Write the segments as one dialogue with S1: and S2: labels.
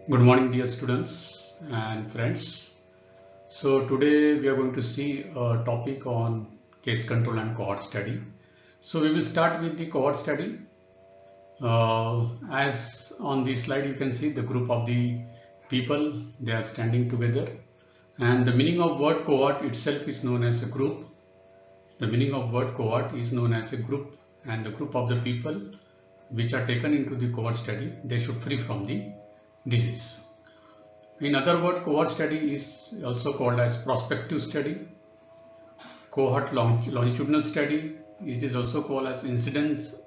S1: Good morning, dear students and friends. So today we are going to see a topic on case control and cohort study. So we will start with the cohort study. As on the slide you can see the group of the people, they are standing together, and the meaning of word cohort itself is known as a group. The meaning of word cohort is known as a group, and the group of the people which are taken into the cohort study, they should free from the disease. In other words, cohort study is also called as prospective study, cohort longitudinal study. It is also called as incidence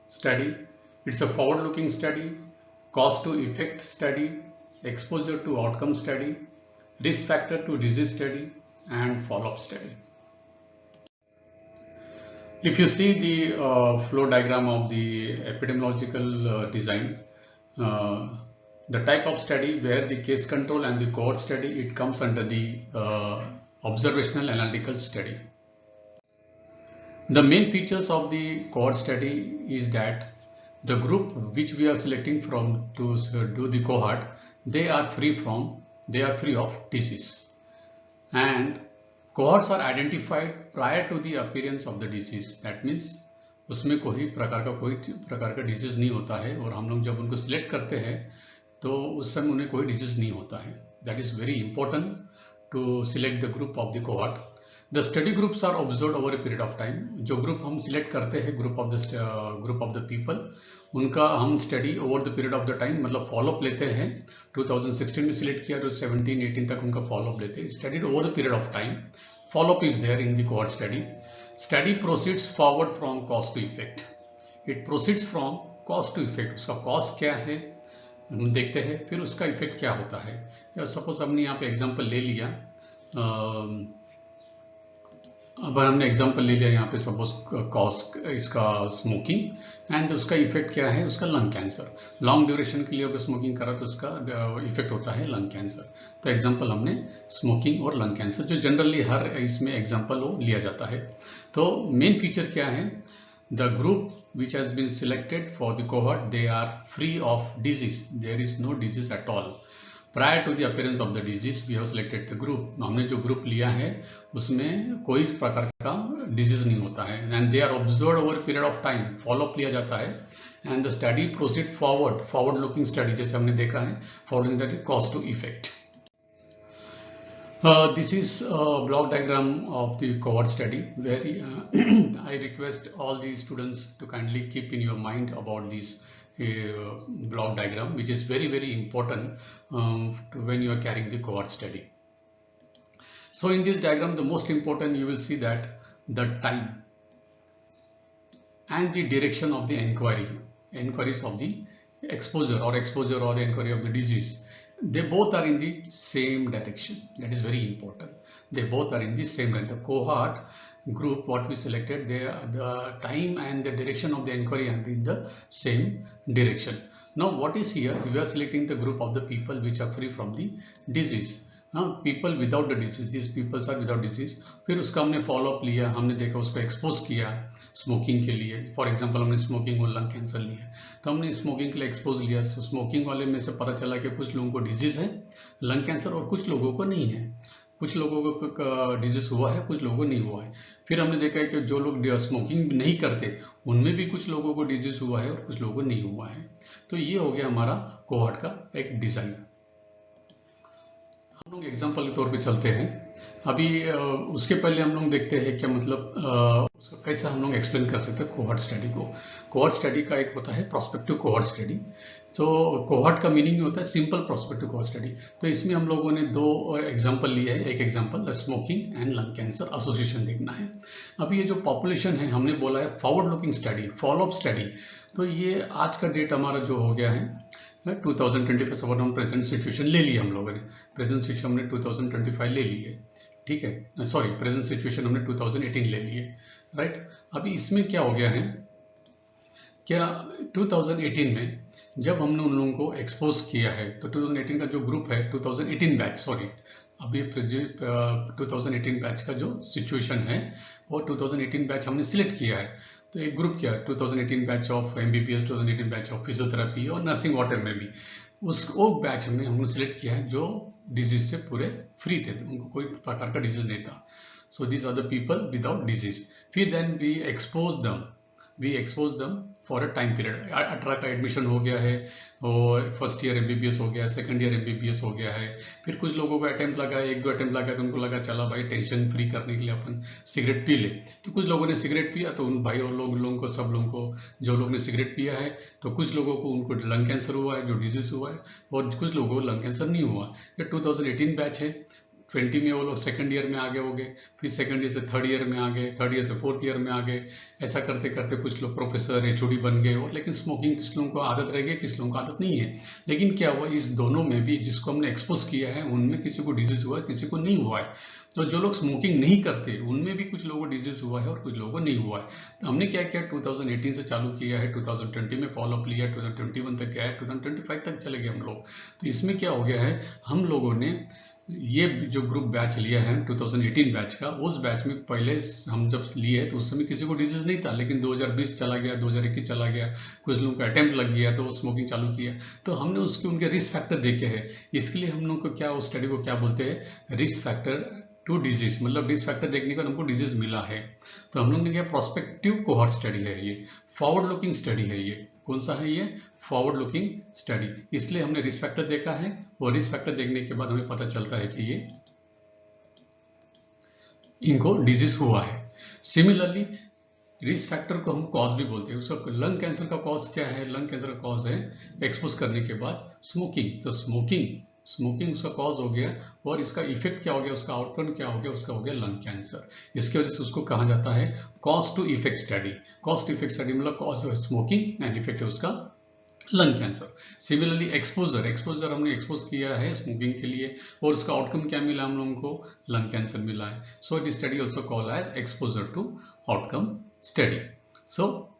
S1: study. It's a forward-looking study, cause to effect study, exposure to outcome study, risk factor to disease study, and follow-up study. If you see the flow diagram of the epidemiological design, the type of study where the case control and the cohort study, it comes under the observational analytical study. The main features of the cohort study is that the group which we are selecting from to do the cohort, they are free of disease, and cohorts are identified prior to the appearance of the disease. That means उसमें कोई प्रकार का disease नहीं होता है, और हम लोग जब उनको सिलेक्ट करते हैं तो उस समय उन्हें कोई डिजीज नहीं होता है. That is very important to select the group of the cohort. The study groups are observed over a period of time. जो ग्रुप हम सिलेक्ट करते हैं, ग्रुप ऑफ द पीपल, उनका हम study over the period of the time, मतलब follow up लेते हैं. 2016 में सिलेक्ट किया तो 17-18 तक उनका फॉलोअप लेते हैं. Studied over the period of time. Follow-up is there in the cohort study. Study proceeds forward from cause to effect. It proceeds from cause to effect. उसका cause क्या है हम देखते हैं, फिर उसका effect क्या होता है. सपोज हमने यहाँ पे एग्जाम्पल ले लिया, अब हमने एग्जाम्पल ले लिया यहाँ पे सपोज कॉज इसका स्मोकिंग, एंड उसका इफेक्ट क्या है, उसका लंग कैंसर. लॉन्ग ड्यूरेशन के लिए अगर स्मोकिंग करा तो उसका इफेक्ट होता है लंग कैंसर. तो एग्जाम्पल हमने स्मोकिंग और लंग कैंसर, जो जनरली हर इसमें एग्जाम्पल वो लिया जाता है. तो मेन फीचर क्या है, the group which has been selected for the cohort, they are free of disease. There is no disease at all. Prior to the appearance of the disease, we have selected the group. हमने जो group लिया है उसमें कोई प्रकार का disease नहीं होता है, and they are observed over a period of time. Follow up लिया जाता है, and the study proceed forward looking study, जैसे हमने देखा है, following that cause to effect. This is a block diagram of the cohort study, where I request all the students to kindly keep in your mind about this block diagram, which is very important when you are carrying the cohort study. So in this diagram, the most important, you will see that the time and the direction of the inquiries of the exposure or the inquiry of the disease, they both are in the same direction. That is very important. They both are in the same direction. The cohort group what we selected, the time and the direction of the inquiry are in the same direction. Now what is here, we are selecting the group of the people which are free from the disease. Now people without the disease, these people are without disease. फिर उसका हमने follow up लिया, हमने देखा उसको expose किया smoking के लिए. फॉर एग्जांपल हमने स्मोकिंग और लंग कैंसर लिया, तो हमने स्मोकिंग के लिए एक्सपोज लिया. तो स्मोकिंग वाले में से पता चला कि कुछ लोगों को डिजीज है लंग कैंसर और कुछ लोगों को नहीं है. कुछ लोगों को डिजीज हुआ है, कुछ लोगों को नहीं हुआ है. फिर हमने देखा है कि जो लोग स्मोकिंग नहीं करते उनमें भी कुछ लोगों को डिजीज हुआ है और कुछ लोगों को नहीं हुआ है. तो ये हो गया हमारा कोहॉर्ट का एक डिजाइन. हम लोग एग्जाम्पल के तौर पे चलते हैं. अभी उसके पहले हम लोग देखते हैं क्या मतलब उसको कैसे हम लोग एक्सप्लेन कर सकते हैं कोहॉर्ट स्टडी को. कोहॉर्ट स्टडी का एक होता है प्रोस्पेक्टिव कोहॉर्ट स्टडी. तो कोहॉर्ट का मीनिंग होता है सिंपल प्रोस्पेक्टिव कोहॉर्ट स्टडी. तो इसमें हम लोगों ने दो एग्जांपल लिए हैं. एक example smoking and lung cancer association देखना है. अभी ये जो पॉपुलेशन है, हमने बोला है forward looking study, follow up study. तो ये आज का डेट हमारा जो हो गया है 2025. सब हम प्रेजेंट सिचुएशन ले लिया हम लोगों ने. प्रेजेंट सिचुएशन हमने 2025 ले ली है, ठीक है. सॉरी, प्रेजेंट सिचुएशन हमने 2018 ले ली है, राइट. अभी इसमें क्या हो गया है, क्या 2018 में जब हमने उन लोगों को एक्सपोज किया है, तो 2018 का जो ग्रुप है 2018 बैच, सॉरी अभी 2018 बैच का जो सिचुएशन है वो 2018 बैच हमने सिलेक्ट किया है. तो एक ग्रुप क्या 2018 batch of MBBS, 2018 batch of physiotherapy और नर्सिंग वाटर में भी. वो बैच में हमने सिलेक्ट किया है जो डिजीज से पूरे फ्री थे, उनको कोई प्रकार का डिजीज नहीं था. So these are the people without disease. फिर then we expose them for a time period. 18 का एडमिशन हो गया है और फर्स्ट ईयर एमबीबीएस हो गया, सेकंड ईयर एमबीबीएस हो गया है. फिर कुछ लोगों को अटेम्प्ट लगा है, 1-2 अटेम्प्ट लगा तो उनको लगा चला भाई टेंशन फ्री करने के लिए अपन सिगरेट पी ले. तो कुछ लोगों ने सिगरेट पिया, तो उन भाई और लोगों को, सब लोगों को, जो लोग ने सिगरेट पिया है, तो कुछ लोगों को उनको लंग कैंसर हुआ है, जो डिजीज हुआ है, और कुछ लोगों को लंग कैंसर नहीं हुआ. ये 2018 बैच है. 20 में वो लोग सेकंड ईयर में आगे हो गए, फिर सेकंड ईयर से थर्ड ईयर में आ गए, थर्ड ईयर से फोर्थ ईयर में आ गए. ऐसा करते करते कुछ लोग प्रोफेसर एचओडी बन गए. और लेकिन स्मोकिंग किस लोगों को आदत रह गई, किस लोगों को आदत नहीं है. लेकिन क्या हुआ, इस दोनों में भी जिसको हमने एक्सपोज किया है उनमें किसी को डिजीज हुआ है, किसी को नहीं हुआ है. तो जो लोग स्मोकिंग नहीं करते उनमें भी कुछ लोगों को डिजीज हुआ है और कुछ लोगों को नहीं हुआ है. तो हमने क्या किया, 2018 से चालू किया है, 2020 में फॉलोअप लिया, 2021 तक गया है, 2025 तक चले गए हम लोग. तो इसमें क्या हो गया है, हम लोगों ने ये जो ग्रुप बैच लिया है 2018 बैच का, उस बैच में पहले हम जब लिए तो उस समय किसी को डिजीज नहीं था. लेकिन 2020 चला गया, 2021 चला गया, कुछ लोगों का अटेम्प्ट लग गया तो वो स्मोकिंग चालू किया. तो हमने उनके रिस्क फैक्टर देखे हैं. इसके लिए हम लोग को क्या, उस स्टडी को क्या बोलते हैं, रिस्क फैक्टर टू डिजीज. मतलब रिस्क फैक्टर देखने का हमको डिजीज मिला है. तो हम लोग ने क्या, प्रोस्पेक्टिव कोहॉर्ट स्टडी है ये, फॉरवर्ड लुकिंग स्टडी है ये. कौन सा है ये, फॉरवर्ड लुकिंग स्टडी. इसलिए हमने रिस्क फैक्टर देखा है, और रिस्क फैक्टर देखने के बाद हमें पता चलता है कि ये इनको डिजीज हुआ है. सिमिलरली रिस्क फैक्टर को हम कॉज भी बोलते हैं. उसका लंग कैंसर का कॉज क्या है, लंग कैंसर का कॉज है एक्सपोज करने के बाद स्मोकिंग. तो स्मोकिंग उसका कॉज हो गया, और इसका इफेक्ट क्या हो गया, उसका आउटकम क्या हो गया, उसका हो गया लंग कैंसर. इसकी वजह से उसको कहा जाता है cause to effect study. Cause to effect study मतलब कॉज है स्मोकिंग एंड इफेक्ट है उसका लंग कैंसर. सिमिलरली एक्सपोजर हमने एक्सपोज किया है स्मोकिंग के लिए, और उसका आउटकम क्या मिला हम लोगों को, लंग कैंसर मिला है. So it study also called as exposure to outcome study. So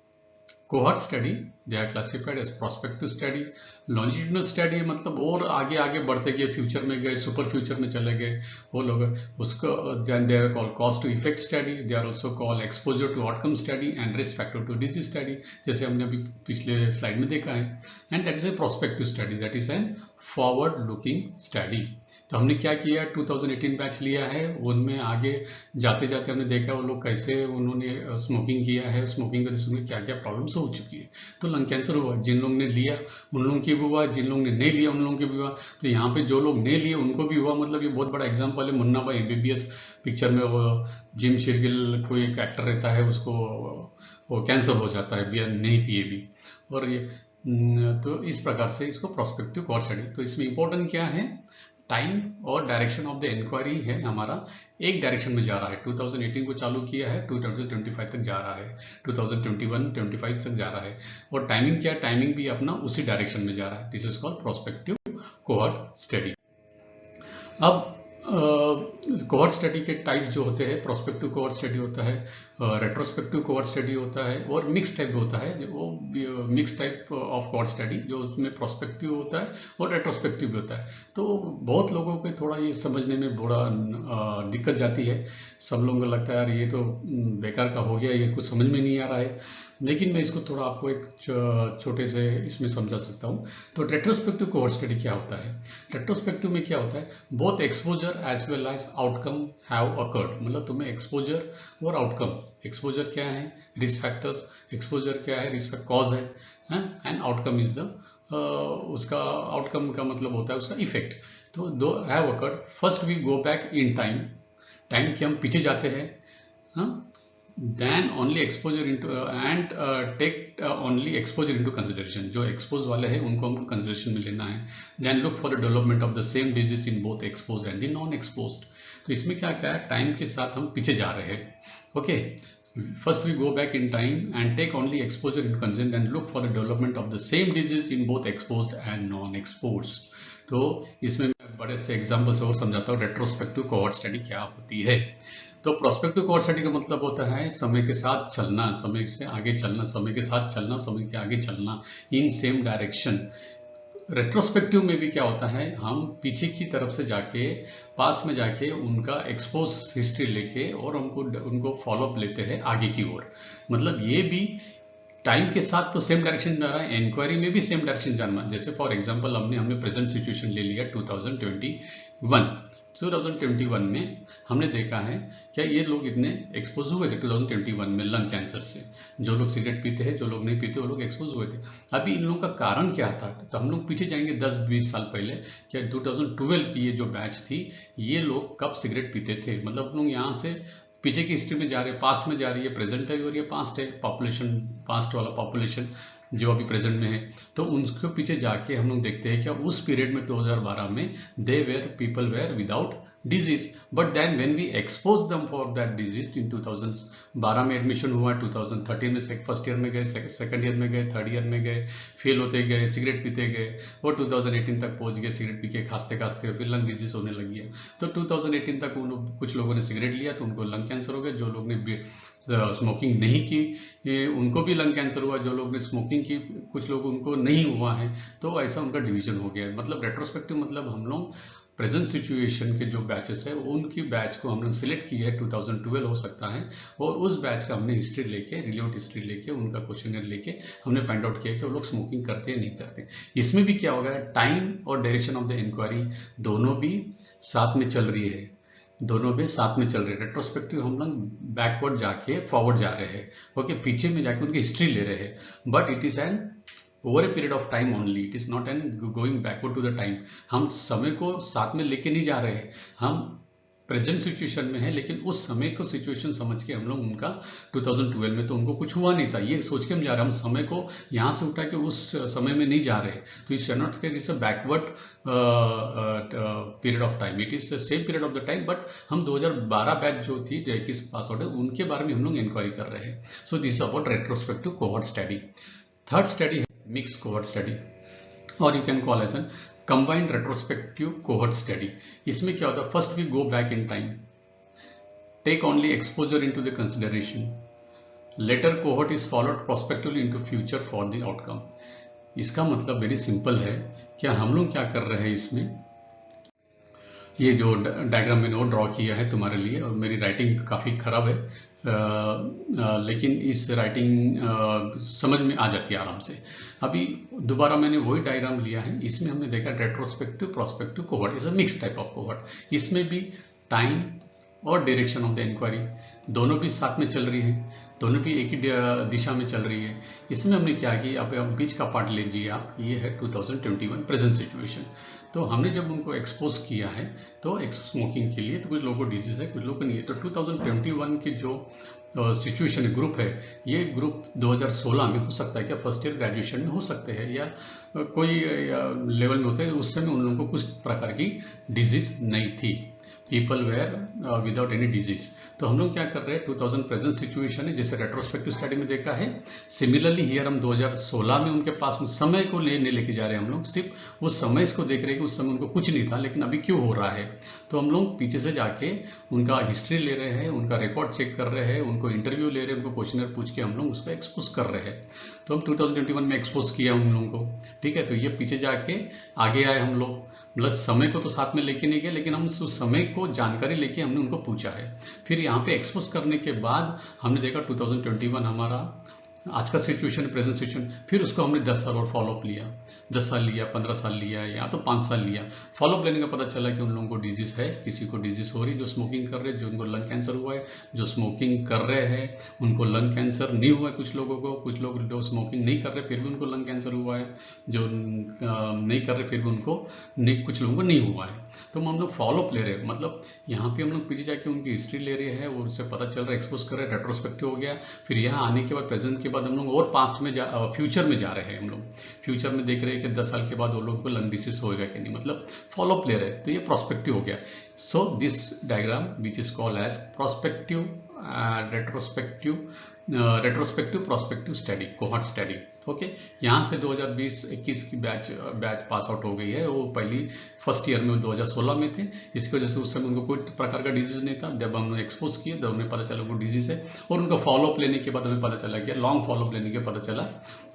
S1: cohort study they are classified as prospective study. Longitudinal study मतलब और आगे आगे बढ़ते गए, फ्यूचर में गए, सुपर फ्यूचर में चले गए वो लोग, उसको they are called cause to effect study. They are also called exposure to outcome study and risk factor to disease study, जैसे हमने अभी पिछले स्लाइड में देखा है. And that is a prospective study, that is an forward looking study. तो हमने क्या किया, 2018 बैच लिया है, उनमें आगे जाते जाते हमने देखा वो लोग कैसे उन्होंने स्मोकिंग किया है, स्मोकिंग करने से क्या क्या प्रॉब्लम्स हो चुकी है. तो लंग कैंसर हुआ, जिन लोगों ने लिया उन लोगों की भी हुआ, जिन लोगों ने नहीं लिया उन लोगों की भी हुआ. तो यहाँ पे जो लोग नहीं लिए उनको भी हुआ. मतलब ये बहुत बड़ा एग्जाम्पल है. मुन्ना भाई एमबीबीएस पिक्चर में वो जिम शेरगिल कोई एक एक्टर रहता है, उसको वो कैंसर हो जाता है बियर नहीं पिए भी. और ये तो इस प्रकार से इसको प्रोस्पेक्टिव कोहॉर्ट स्टडी. तो इसमें इंपॉर्टेंट क्या है, टाइम और डायरेक्शन ऑफ द इंक्वायरी है हमारा एक डायरेक्शन में जा रहा है. 2018 को चालू किया है, 2025 तक जा रहा है, 2021-25 तक जा रहा है. और टाइमिंग क्या है, टाइमिंग भी अपना उसी डायरेक्शन में जा रहा है. This is called prospective cohort study. अब कोहॉर्ट स्टडी के टाइप जो होते हैं, प्रोस्पेक्टिव कोहॉर्ट स्टडी होता है, रेट्रोस्पेक्टिव कोहॉर्ट स्टडी होता है, और मिक्स टाइप होता है. वो mix type of cohort study जो उसमें प्रोस्पेक्टिव होता है और रेट्रोस्पेक्टिव भी होता है. तो बहुत लोगों को थोड़ा ये समझने में बड़ा दिक्कत जाती है. सब लोगों को लगता है यार ये तो बेकार का हो गया, ये कुछ समझ में नहीं आ रहा है. लेकिन मैं इसको थोड़ा आपको एक छोटे से इसमें समझा सकता हूँ. तो रेट्रोस्पेक्टिव कोहॉर्ट स्टडी क्या होता है, रेट्रोस्पेक्टिव में क्या होता है, both exposure as well as outcome have occurred. मतलब तुम्हें एक्सपोजर और आउटकम, एक्सपोजर क्या है, रिस्क फैक्टर्स, एक्सपोजर क्या है, रिस्क कॉज है, एंड आउटकम इज द उसका आउटकम का मतलब होता है उसका इफेक्ट. तो दो have occurred. First we go back in time, time के हम पीछे जाते हैं, then only exposure into and take only exposure into consideration. जो expose वाले हैं उनको हमको consideration में लेना है. Then look for the development of the same disease in both exposed and the non-exposed. तो इसमें क्या क्या है, टाइम के साथ हम पीछे जा रहे हैं. Okay, first we go back in time and take only exposure into consideration and look for the development of the same disease in both exposed and non-exposed. तो इसमें मैं बड़े अच्छे एग्जाम्पल से और समझाता हूँ रेट्रोस्पेक्टिव कोहॉर्ट स्टडी क्या होती है. तो प्रोस्पेक्टिव कोहॉर्ट स्टडी का मतलब होता है समय के साथ चलना, समय से आगे चलना, समय के साथ चलना, समय के आगे चलना, इन सेम डायरेक्शन. रेट्रोस्पेक्टिव में भी क्या होता है, हम पीछे की तरफ से जाके, पास में जाके उनका एक्सपोज हिस्ट्री लेके और उनको फॉलोअप लेते हैं आगे की ओर. मतलब ये भी टाइम के साथ तो सेम डायरेक्शन जा रहा है, इंक्वायरी में भी सेम डायरेक्शन जाना। जैसे फॉर एग्जांपल हमने प्रेजेंट सिचुएशन ले लिया 2021 में हमने देखा है क्या ये लोग इतने एक्सपोज हुए थे 2021 में लंग कैंसर से। जो लोग सिगरेट पीते हैं, जो लोग नहीं पीते, वो लोग एक्सपोज हुए थे। अभी इन लोगों का कारण क्या था, तो हम लोग पीछे जाएंगे 10-20 साल पहले। क्या 2012 की ये जो बैच थी, ये लोग कब सिगरेट पीते थे, मतलब हम लोग यहाँ से पीछे की हिस्ट्री में जा रहे हैं, पास्ट में जा रही है, प्रेजेंट है और ये पास्ट है। पॉपुलेशन, पास्ट वाला पॉपुलेशन जो अभी प्रेजेंट में है, तो उनके पीछे जाके हम लोग देखते हैं क्या उस पीरियड में 2012 में they were people were without disease, but then when we expose them for that disease in 2012 में एडमिशन हुआ, 2013 में फर्स्ट ईयर में गए, सेकंड ईयर में गए, थर्ड ईयर में गए, फेल होते गए, सिगरेट पीते गए और 2018 तक पहुंच गए, सिगरेट पी के खांसते खांसते फिर लंग डिजीज होने लगी है। तो 2018 तक कुछ लोगों ने सिगरेट लिया तो उनको लंग कैंसर हो गया। जो लोग ने स्मोकिंग नहीं की उनको भी लंग कैंसर हुआ। जो लोग ने स्मोकिंग की, कुछ लोग उनको नहीं हुआ है। तो ऐसा उनका डिवीजन हो गया। मतलब रेट्रोस्पेक्टिव मतलब हम लोग प्रेजेंट सिचुएशन के जो बैचेस है उनकी बैच को हम लोग सिलेक्ट किया है, 2012 हो सकता है, और उस बैच का हमने हिस्ट्री लेके, रिलेवेंट हिस्ट्री लेके, उनका क्वेश्चनर लेके हमने फाइंड आउट किया कि वो लोग स्मोकिंग करते हैं नहीं करते। इसमें भी क्या होगा, टाइम और डायरेक्शन ऑफ द इंक्वायरी दोनों भी साथ में चल रही है, दोनों भी साथ में चल रहे हैं। रेट्रोस्पेक्टिव हम लोग बैकवर्ड जाके फॉरवर्ड जा रहे हैं, ओके, पीछे में जाके उनकी हिस्ट्री ले रहे हैं, but it is an over a period of time only, it is not an going backward to the time. हम समय को साथ में लेके नहीं जा रहे हैं, हम प्रेजेंट सिचुएशन में है, लेकिन उस समय को सिचुएशन समझ के हम लोग उनका 2012 में तो उनको कुछ हुआ नहीं था, ये सोच के हम जा रहे हैं। हम समय को यहाँ से उठा के उस समय में नहीं जा रहे, तो it can not it's a backward period of time, it is the same period of the time, but हम 2012 बैच जो थी, जो 21 पास आउट है, उनके बारे में हम लोग इंक्वायरी कर रहे हैं। So this about retrospective cohort study. Third study है मिक्स कोहॉर्ट स्टडी, और you can call as an combined retrospective cohort study. इसमें क्या होता है, first we go back in time, take only exposure into the consideration, later cohort is followed prospectively into future for the outcome. इसका मतलब very simple है। क्या हम लोग क्या कर रहे हैं इसमें, ये जो डायग्राम मैंने वो ड्रॉ किया है तुम्हारे लिए, और मेरी राइटिंग काफ़ी खराब है, लेकिन इस राइटिंग समझ में आ जाती है आराम से। अभी दोबारा मैंने वही डायग्राम लिया है, इसमें हमने देखा retrospective prospective cohort is a mix type of cohort. इसमें भी टाइम और डायरेक्शन ऑफ द इंक्वायरी दोनों भी साथ में चल रही है, दोनों भी एक ही दिशा में चल रही है। इसमें हमने क्या किया, अब बीच का पार्ट लीजिए आप, ये है 2021 प्रेजेंट सिचुएशन। तो हमने जब उनको एक्सपोज किया है तो स्मोकिंग के लिए, तो कुछ लोगों को डिजीज है, कुछ लोगों को नहीं है। तो 2021 की जो सिचुएशन ग्रुप है, ये ग्रुप 2016 में हो सकता है, क्या फर्स्ट ईयर ग्रेजुएशन में हो सकते हैं, या कोई लेवल में होते हैं, उस समय उन लोगों को कुछ प्रकार की डिजीज नहीं थी, people were without any disease. तो हम लोग क्या कर रहे हैं, 2000 प्रेजेंट सिचुएशन है, जैसे रेट्रोस्पेक्टिव स्टडी में देखा है। सिमिलरली हियर हम 2016 में उनके पास समय को लेके जा रहे हैं, हम लोग सिर्फ उस समय को देख रहे हैं कि उस समय उनको कुछ नहीं था, लेकिन अभी क्यों हो रहा है। तो हम लोग पीछे से जाके उनका हिस्ट्री ले रहे हैं, उनका रिकॉर्ड चेक कर रहे हैं, उनको इंटरव्यू ले रहे हैं, उनको क्वेश्चनर पूछ के हम लोग उसको एक्सपोज कर रहे हैं। तो हम 2021 में एक्सपोज किया उन लोगों को, ठीक है। तो ये पीछे जाके आगे आए हम लोग, मतलब समय को तो साथ में लेके नहीं गए, लेकिन हम उस समय को जानकारी लेके हमने उनको पूछा है। फिर यहाँ पे एक्सपोज करने के बाद हमने देखा 2021 हमारा आज का सिचुएशन, प्रेजेंट सिचुएशन, फिर उसको हमने 10 साल और फॉलोअप लिया, 10 साल लिया, 15 साल लिया, या तो 5 साल लिया। फॉलोअप लेने का पता चला कि उन लोगों को डिजीज है, किसी को डिजीज हो रही, जो स्मोकिंग कर रहे हैं, जो उनको लंग कैंसर हुआ है, जो स्मोकिंग कर रहे हैं उनको लंग कैंसर नहीं हुआ है, कुछ लोगों को, कुछ लोग जो स्मोकिंग नहीं कर रहे फिर भी उनको लंग कैंसर हुआ है, जो नहीं कर रहे फिर भी उनको नहीं, कुछ लोगों को नहीं हुआ है। तो हम लोग फॉलोअप ले रहे हैं, मतलब यहाँ पे हम लोग पीछे जाके उनकी हिस्ट्री ले रहे हैं और उससे पता चल रहा है, एक्सपोज कर रहे हैं, रेट्रोस्पेक्टिव हो गया। फिर यहाँ आने के बाद, प्रेजेंट के बाद हम लोग और पास्ट में फ्यूचर में जा रहे हैं, हम लोग फ्यूचर में देख रहे हैं कि 10 साल के बाद वो लोगों को लंग डिसीज होएगा कि नहीं, मतलब फॉलोअप ले रहे हैं। तो ये प्रोस्पेक्टिव हो गया। So this diagram which is called as prospective retrospective prospective study, cohort study, okay. यहाँ से 2020-21 की बैच पास आउट हो गई है, वो पहली फर्स्ट ईयर में 2016 में थे, इसकी वजह से उस समय उनको कोई प्रकार का डिजीज नहीं था। जब हमने एक्सपोज किया तब हमें पता चला उनको डिजीज है, और उनका फॉलोअप लेने के बाद हमें पता चला कि लॉन्ग फॉलोअप लेने के पता चला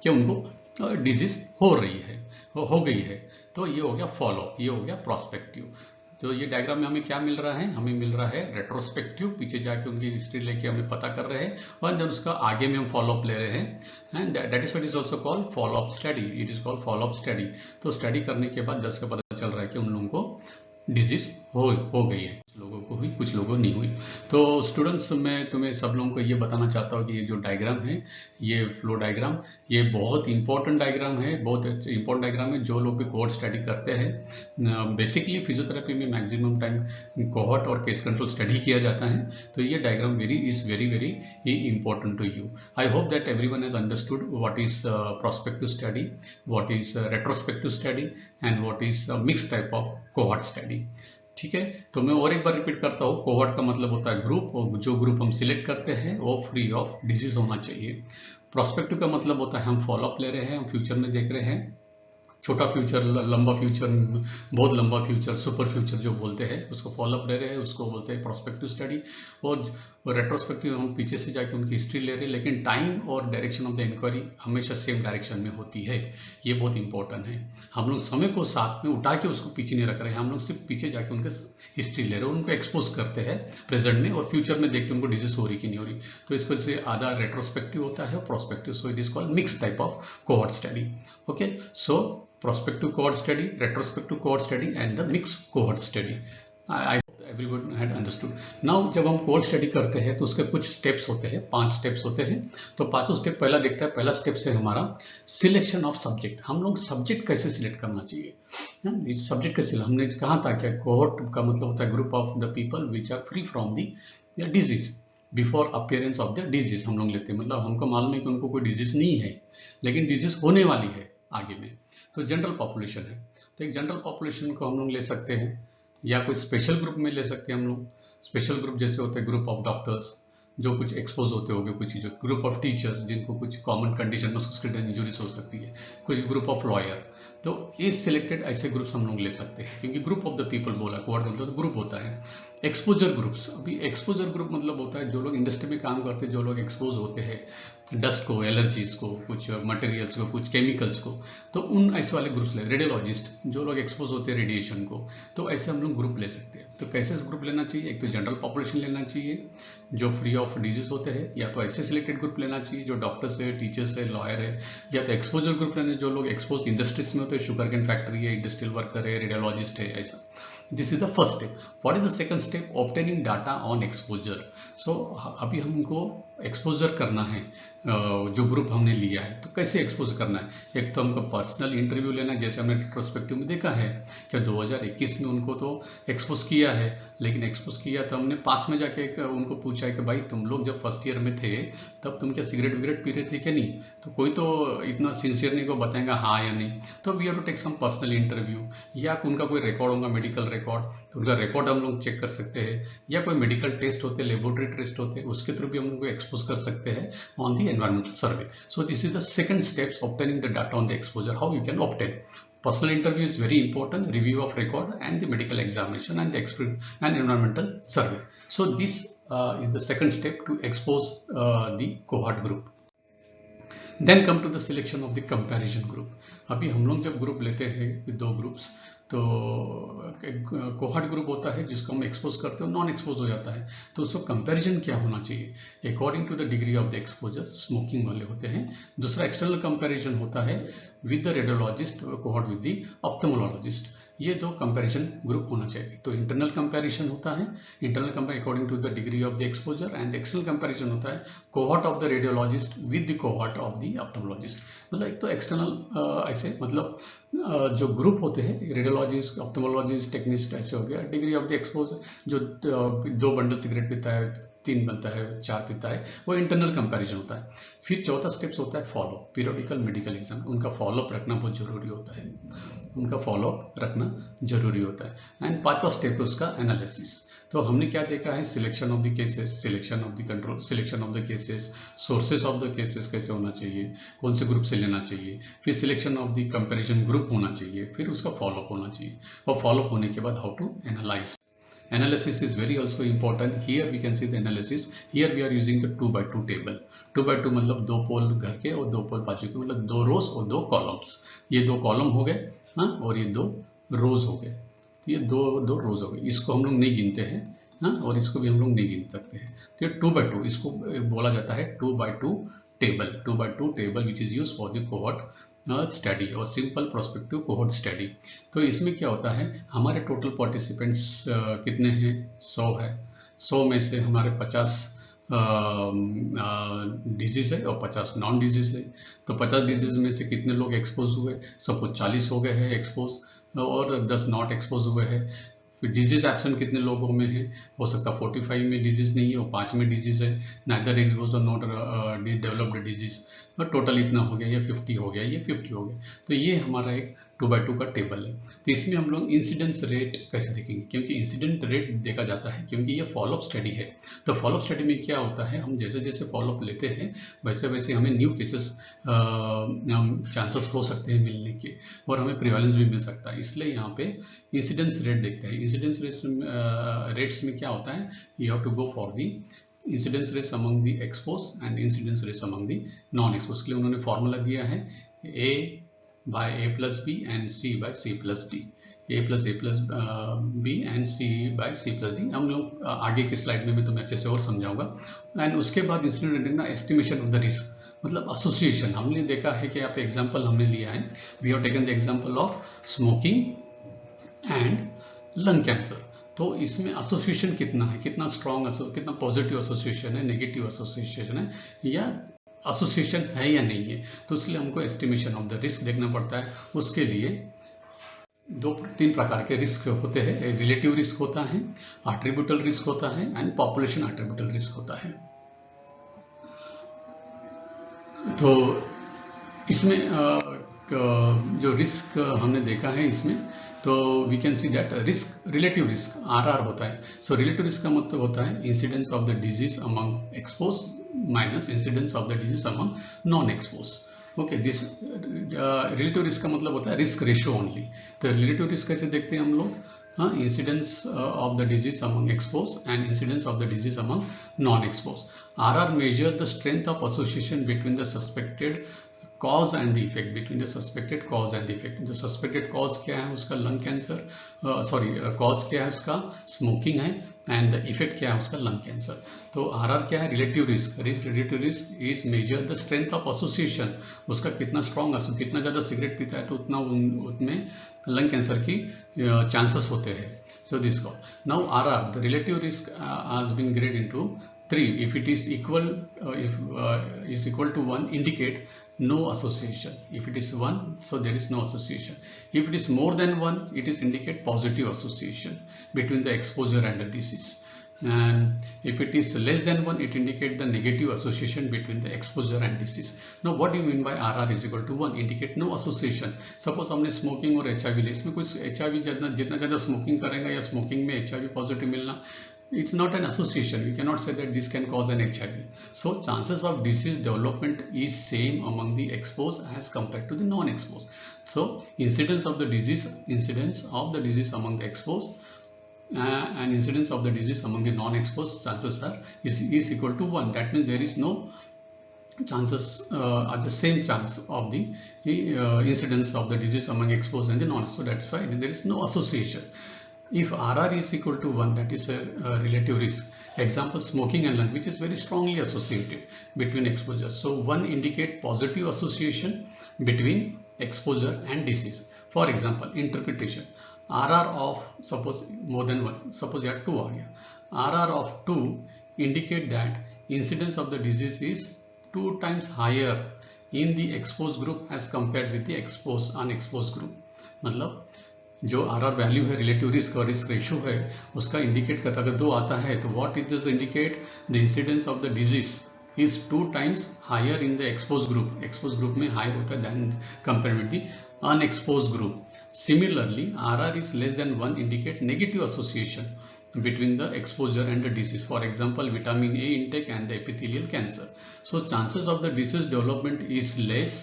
S1: कि उनको डिजीज हो रही है, हो गई है। तो ये हो गया फॉलोअप, ये हो गया प्रोस्पेक्टिव। तो ये डायग्राम में हमें क्या मिल रहा है, हमें मिल रहा है रेट्रोस्पेक्टिव, पीछे जाके उनकी हिस्ट्री लेके हमें पता कर रहे हैं और जब उसका आगे में हम फॉलोअप ले रहे हैं, and that is what is also called follow up study, it is called follow up study. तो स्टडी करने के बाद 10 का पता चल रहा है कि उन लोगों को डिजीज हो गई है, कुछ लोगों को हुई, कुछ लोगों को नहीं हुई। तो स्टूडेंट्स, मैं तुम्हें सब लोगों को ये बताना चाहता हूँ कि ये जो डायग्राम है, ये फ्लो डायग्राम, ये बहुत इंपॉर्टेंट डायग्राम है, बहुत इंपॉर्टेंट डायग्राम है। जो लोग भी कोहॉर्ट स्टडी करते हैं, बेसिकली फिजियोथेरेपी में मैक्सिमम टाइम कोहॉर्ट और केस कंट्रोल स्टडी किया जाता है, तो ये diagram is very very important to you. I hope that everyone has understood what is prospective study, what is retrospective study and what is mixed type of cohort study. ठीक है, तो मैं और एक बार रिपीट करता हूँ, कोहॉर्ट का मतलब होता है ग्रुप, और जो ग्रुप हम सिलेक्ट करते हैं वो फ्री ऑफ डिजीज होना चाहिए। प्रोस्पेक्टिव का मतलब होता है हम फॉलोअप ले रहे हैं, हम फ्यूचर में देख रहे हैं, छोटा फ्यूचर, लंबा फ्यूचर, बहुत लंबा फ्यूचर, सुपर फ्यूचर जो बोलते हैं, उसको फॉलोअप ले रहे हैं, उसको बोलते हैं प्रोस्पेक्टिव स्टडी। और रेट्रोस्पेक्टिव हम पीछे से जाके उनकी हिस्ट्री ले रहे हैं, लेकिन टाइम और डायरेक्शन ऑफ द इंक्वायरी हमेशा सेम डायरेक्शन में होती है। ये बहुत इंपॉर्टेंट है। हम लोग समय को साथ में उठा के उसको पीछे नहीं रख रहे हैं, हम लोग सिर्फ पीछे जाके उनके हिस्ट्री ले रहे हैं, उनको एक्सपोज करते हैं प्रेजेंट में, और फ्यूचर में देखते हैं उनको डिजीज हो रही कि नहीं हो रही। तो इस वजह से आधा रेट्रोस्पेक्टिव होता है और prospective, so it is called mix type of cohort study. Okay, so prospective cohort study, retrospective cohort study and the mixed cohort study. I hope everyone had understood. Now जब हम cohort study करते हैं तो उसके कुछ steps होते हैं, 5 steps होते हैं। तो 5 स्टेप पहला देखता है, पहला स्टेप से हमारा सिलेक्शन ऑफ सब्जेक्ट, हम लोग सब्जेक्ट कैसे सिलेक्ट करना चाहिए। इस सब्जेक्ट कैसे, हमने कहा था कि कोहॉर्ट का मतलब होता है group of the people which are free from the disease before appearance of the disease. हम लोग लेते हैं, मतलब हमको मालूम है कि उनको कोई डिजीज नहीं है, लेकिन डिजीज होने वाली है आगे में, तो जनरल पॉपुलेशन है। तो एक जनरल पॉपुलेशन को हम लोग ले सकते हैं, या कोई स्पेशल ग्रुप में ले सकते हैं हम लोग। स्पेशल ग्रुप जैसे होते हैं ग्रुप ऑफ डॉक्टर्स जो कुछ एक्सपोज होते होंगे कुछ चीज़ों, ग्रुप ऑफ टीचर्स जिनको कुछ कॉमन कंडीशन मस्कुलोस्केलेटल इंजरीज हो सकती है, कुछ ग्रुप ऑफ लॉयर। तो इस सिलेक्टेड ऐसे ग्रुप्स हम लोग ले सकते हैं, क्योंकि ग्रुप ऑफ द पीपल बोला, कोहॉर्ट मतलब तो ग्रुप होता है। एक्सपोजर ग्रुप्स, अभी एक्सपोजर ग्रुप मतलब होता है जो लोग इंडस्ट्री में काम करते हैं, जो लोग एक्सपोज होते हैं डस्ट को, एलर्जीज को, कुछ मटेरियल्स को, कुछ केमिकल्स को, तो उन ऐसे वाले ग्रुप्स ले। रेडियोलॉजिस्ट जो लोग एक्सपोज होते हैं रेडिएशन को, तो ऐसे हम लोग ग्रुप ले सकते हैं। तो कैसे ग्रुप लेना चाहिए, एक तो जनरल पॉपुलेशन लेना चाहिए जो फ्री ऑफ डिजीज होते हैं, या तो ऐसे सिलेक्टेड ग्रुप लेना चाहिए जो डॉक्टर्स है, टीचर्स है, लॉयर है, या तो एक्सपोजर ग्रुप लेना जो लोग एक्सपोज इंडस्ट्रीज में होते हैं, शुगर केन फैक्ट्री है, इंडस्ट्रियल वर्कर है, रेडियोलॉजिस्ट है, ऐसा। This is the first step. What is the second step, obtaining data on exposure. So अभी हमको एक्सपोजर करना है, जो ग्रुप हमने लिया है, तो कैसे एक्सपोज करना है। एक तो हमको पर्सनल इंटरव्यू लेना है, जैसे हमने रेट्रोस्पेक्टिव में देखा है कि 2021 में उनको तो एक्सपोज किया है, लेकिन एक्सपोज किया तो हमने पास में जाके उनको पूछा है कि भाई तुम लोग जब फर्स्ट ईयर में थे तब तुम क्या सिगरेट विगरेट पी रहे थे क्या नहीं, तो कोई तो इतना सिंसियर नहीं को बताएगा हाँ या नहीं। तो we have to take some personal interview, या उनका कोई रिकॉर्ड होगा, मेडिकल रिकॉर्ड, तो उनका रिकॉर्ड हम लोग चेक कर सकते हैं, या कोई मेडिकल टेस्ट होते हैं, लेबोरेटरी टेस्ट होते हैं, उसके थ्रू भी हम उनको एक्सपोज कर सकते हैं on the environmental survey. So this is the second steps, obtaining the data on the exposure, how you can obtain. Personal interview is very important, review of record and the medical examination and the and environmental survey. So this is the second step to expose the cohort group. Then come to the selection of the comparison group. अभी हम लोग जब group लेते हैं दो groups, तो cohort group होता है जिसको हम एक्सपोज करते हैं, नॉन एक्सपोज हो जाता है, तो उसको कंपैरिजन क्या होना चाहिए according to the degree of the exposure, smoking वाले होते हैं। दूसरा एक्सटर्नल कंपैरिजन होता है with the radiologist cohort with the ophthalmologist. ये दो कंपैरिजन ग्रुप होना चाहिए। तो इंटरनल कंपैरिजन होता है, internal comparison according to the degree of the exposure, and external comparison होता है cohort of the radiologist with the cohort of the ophthalmologist. मतलब एक तो एक्सटर्नल ऐसे मतलब जो ग्रुप होते हैं रेडियोलॉजिस्ट, ऑप्थेमोलॉजिस्ट, टेक्निस्ट ऐसे हो गया। डिग्री ऑफ द एक्सपोजर जो 2 बंडल सिगरेट पीता है, 3 बनता है, 4 पीता है, वो इंटरनल कंपैरिजन होता है। फिर चौथा स्टेप्स होता है फॉलो, पीरियोडिकल मेडिकल एग्जाम, उनका फॉलोअप रखना बहुत जरूरी होता है, उनका फॉलोअप रखना जरूरी होता है। एंड 5वां स्टेप है उसका एनालिसिस। तो हमने क्या देखा है, selection of the cases, selection of the control, selection of the cases, sources of the cases कैसे होना चाहिए, कौन से ग्रुप से लेना चाहिए, फिर selection of the comparison group होना चाहिए, फिर उसका फॉलोअप होना चाहिए, और फॉलोअप होने के बाद how to analyse. Analysis is very also important. Here we can see the analysis. Here we are using the 2x2 table. 2x2 मतलब 2 पोल घर के और 2 पोल बाजू के, मतलब 2 रोज और 2 कॉलम्स। ये 2 कॉलम हो गए, हाँ, और ये 2 रोज हो गए। तो ये दो रोज हो गए, इसको हम लोग नहीं गिनते हैं ना, और इसको भी हम लोग नहीं गिन सकते हैं। तो ये 2x2, इसको बोला जाता है 2x2 table, 2x2 table which is use for the cohort study और सिंपल प्रोस्पेक्टिव कोहॉर्ट स्टडी। तो इसमें क्या होता है, हमारे टोटल पार्टिसिपेंट्स कितने हैं, 100 है। 100 में से हमारे 50 डिजीज है और 50 नॉन डिजीज है। तो 50 डिजीज में से कितने लोग एक्सपोज हुए, सपोज 40 हो गए हैं एक्सपोज और 10 नॉट एक्सपोज हुए हैं। फिर डिजीज एब्सेंट कितने लोगों में है, हो सकता है 45 में डिजीज नहीं है और 5 में डिजीज है, नाइदर एक्सपोज और नॉट डेवलप्ड डिजीज, और टोटल इतना हो गया, ये 50 हो गया, ये 50 हो गया। तो ये हमारा एक 2x2 का टेबल है। तो इसमें हम लोग इंसिडेंस रेट कैसे देखेंगे, क्योंकि इंसिडेंट रेट देखा जाता है क्योंकि ये फॉलोअप स्टडी है। तो फॉलोअप स्टडी में क्या होता है, हम जैसे जैसे फॉलोअप लेते हैं वैसे वैसे हमें न्यू केसेस चांसेस हो सकते हैं मिलने के, और हमें प्रिवेलेंस भी मिल सकता है। इसलिए यहाँ पे इंसिडेंस रेट देखते हैं। इंसिडेंस रेट्स में क्या होता है, you have to go for the incidence rates among the expose and incidence rates among the non expose के लिए उन्होंने फॉर्मूला दिया है A by A plus B and C by C plus D, A plus B and C by C plus D। हम लोग आगे के slide में मैं तुम्हें अच्छे से और समझाऊंगा। एंड उसके बाद इंसिडेंट रेट ना एस्टिमेशन ऑफ द रिस्क, मतलब एसोसिएशन। हमने देखा है कि यहाँ पे एग्जांपल हमने लिया है, we have taken the example of smoking and lung cancer. तो इसमें एसोसिएशन कितना है, कितना स्ट्रॉन्ग, कितना पॉजिटिव एसोसिएशन है, नेगेटिव एसोसिएशन है, या एसोसिएशन है या नहीं है। तो इसलिए हमको एस्टिमेशन ऑफ द रिस्क देखना पड़ता है। उसके लिए 2-3 प्रकार के रिस्क होते हैं, रिलेटिव रिस्क होता है, एट्रीब्यूटल रिस्क होता है एंड पॉपुलेशन एट्रीब्यूटल रिस्क होता है। तो इसमें जो रिस्क हमने देखा है इसमें, तो we can see that risk, relative risk RR होता है। सो रिलेटिव रिस्क का मतलब होता है incidence of the disease among expose minus incidence of the disease among non expose. Okay, this relative risk का मतलब होता है रिस्क रेशियो ओनली। तो रिलेटिव रिस्क कैसे देखते हैं हम लोग, हाँ, incidence of the disease among expose and incidence of the disease among non expose. RR measure the strength of association between the suspected cause and the effect, between the suspected cause and the effect. जो suspected cause क्या है उसका lung cancer, cause क्या है उसका smoking है, and the effect क्या है उसका लंग कैंसर। तो RR क्या है, relative risk. Relative risk is measure the strength of association, उसका कितना स्ट्रॉन्ग, कितना ज्यादा सिगरेट पीता है तो उतना उसमें लंग कैंसर की चांसेस होते हैं। So this call now RR, the relative risk has been grade into 3. If it is equal, is equal to 1, indicate no association. If it is 1, so there is no association. If it is more than 1, it is indicate positive association between the exposure and the disease. And if it is less than 1, it indicate the negative association between the exposure and disease. Now what do you mean by RR is equal to 1? Indicate no association. Suppose हमने smoking और HIV ले, इसमें कुछ HIV जितना ज़्यादा smoking करेगा या smoking में HIV पॉजिटिव मिलना, it's not an association. We cannot say that this can cause an HIV. So chances of disease development is same among the exposed as compared to the non-exposed. So incidence of the disease among the exposed and incidence of the disease among the non-exposed chances is equal to 1. That means there is no chances are the same chance of the incidence of the disease among exposed and the non-exposed. So that's why there is no association. If RR is equal to 1, that is a relative risk. Example, smoking and lung, which is very strongly associated between exposure. So 1 indicate positive association between exposure and disease. For example, interpretation, RR of, suppose more than 1, suppose you have 2 are here. RR of 2 indicate that incidence of the disease is 2 times higher in the exposed group as compared with the unexposed group. मतलब जो RR value है, relative risk और risk ratio है, उसका indicate करता है। अगर 2 आता है तो what is this indicate, the incidence of the disease is 2 times higher in the expose group. Expose group में हायर होता है then compare with the unexpose group. Similarly RR is less than 1 indicate negative association between the exposure and the disease. For example, vitamin A intake and the epithelial cancer. So chances of the disease development is less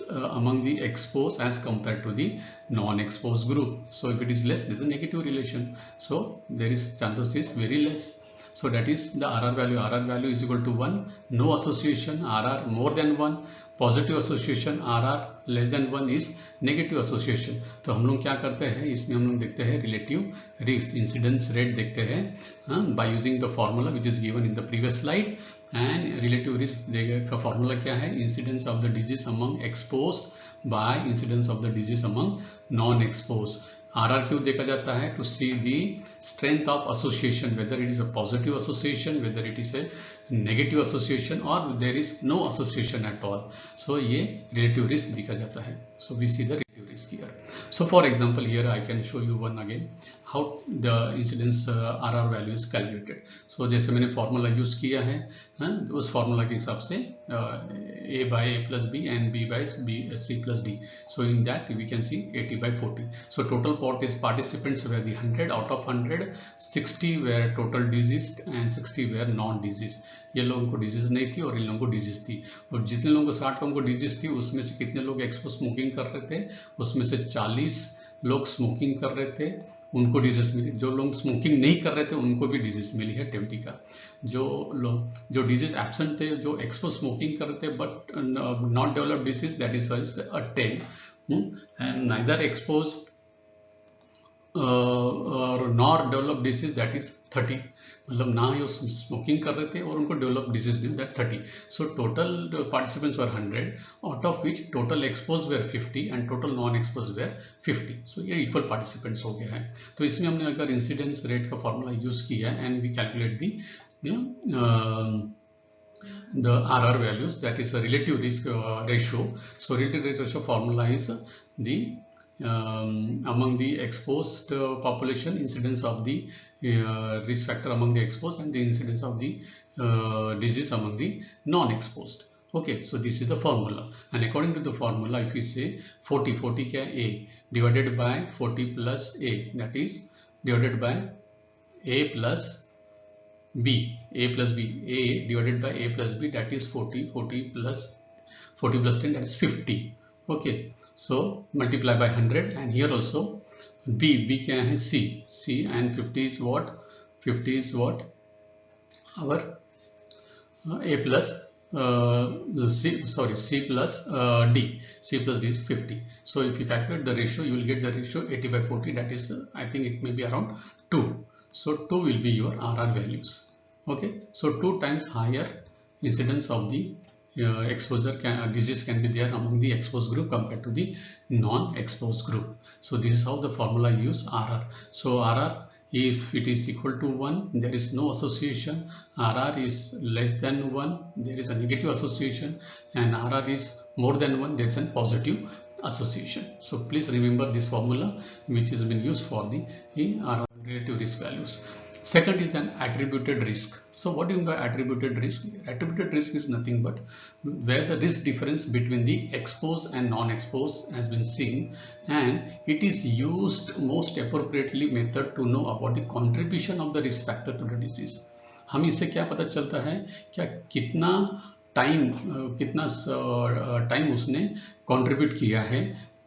S1: among the exposed as compared to the non-exposed group. So if it is less, there is a negative relation. So there is chances is very less. So that is the RR value. RR value is equal to 1. No association. RR more than 1. Positive association. RR less than 1 is negative association. तो हम लोग क्या करते हैं, इसमें हम लोग देखते हैं रिलेटिव रिस्क इंसिडेंस रेट देखते हैं by using the formula which is given in the previous slide. And relative risk का फॉर्मूला क्या है, incidence of the disease among exposed by incidence of the disease among non exposed. RR क्यों देखा जाता है, to see the strength of association, whether it is a positive association, whether it is a negative association और there is no association at all. So ये relative risk दिखा जाता है। So we see the relative risk here. So for example here I can show you one again how the incidence RR value is calculated. So जैसे मैंने formula use किया है, उस formula के हिसाब से A by A plus B and B by C plus D. So in that we can see 80 by 40. So total participants were the 100 out of 100, 60 were total diseased and 60 were non-diseased. ये लोगों को disease नहीं थी और इन लोगों को disease थी। और जितने लोगों को 60 लोगों को डिजीज थी उसमें से कितने लोग एक्सपोज स्मोकिंग कर रहे थे, उसमें से 40 लोग स्मोकिंग कर रहे थे, उनको डिजीज मिली। जो लोग स्मोकिंग नहीं कर रहे थे उनको भी डिजीज मिली है टेम्पटी का। जो डिजीज एब्सेंट थे, जो एक्सपोज स्मोकिंग कर रहे थे but not develop disease, that is 10 and neither expose nor develop disease, that is 30। मतलब ना ही स्मोकिंग कर रहे थे और उनको डेवलप डिजीज नहीं, that 30। So total participants were 100 out of which total expose were 50 and total non expose were 50। So ये equal participants हो गए हैं। तो इसमें हमने अगर इंसिडेंस रेट का फॉर्मूला यूज किया and we calculate the the RR values, that is a relative risk ratio. So relative risk ratio formula is the among the exposed population, incidence of the risk factor among the exposed and the incidence of the disease among the non-exposed. Okay, so this is the formula, and according to the formula, if we say 40 क्या A divided by 40 plus A, that is divided by A plus B, A plus B, A divided by A plus B, that is 40 plus 10, that is 50. Okay, so multiply by 100, and here also B क्या है C and 50 is what? 50 is what? Our A plus C plus D. C plus D is 50. So if you calculate the ratio, you will get the ratio 80 by 40, that is I think it may be around 2. So 2 will be your RR values. Okay, so 2 times higher incidence of the exposure disease can be there among the exposed group compared to the non-exposed group. So this is how the formula use RR. So RR, if it is equal to 1, there is no association. RR is less than 1, there is a negative association, and RR is more than 1, there is a positive association. So please remember this formula which has been used for the RR relative risk values. Second is an attributed risk. So what do you mean by attributed risk? Attributed risk is nothing but where the risk difference between the exposed and non-exposed has been seen, and it is used most appropriately method to know about the contribution of the risk factor to the disease. हम इससे क्या पता चलता है, क्या कितना time उसने contribute किया है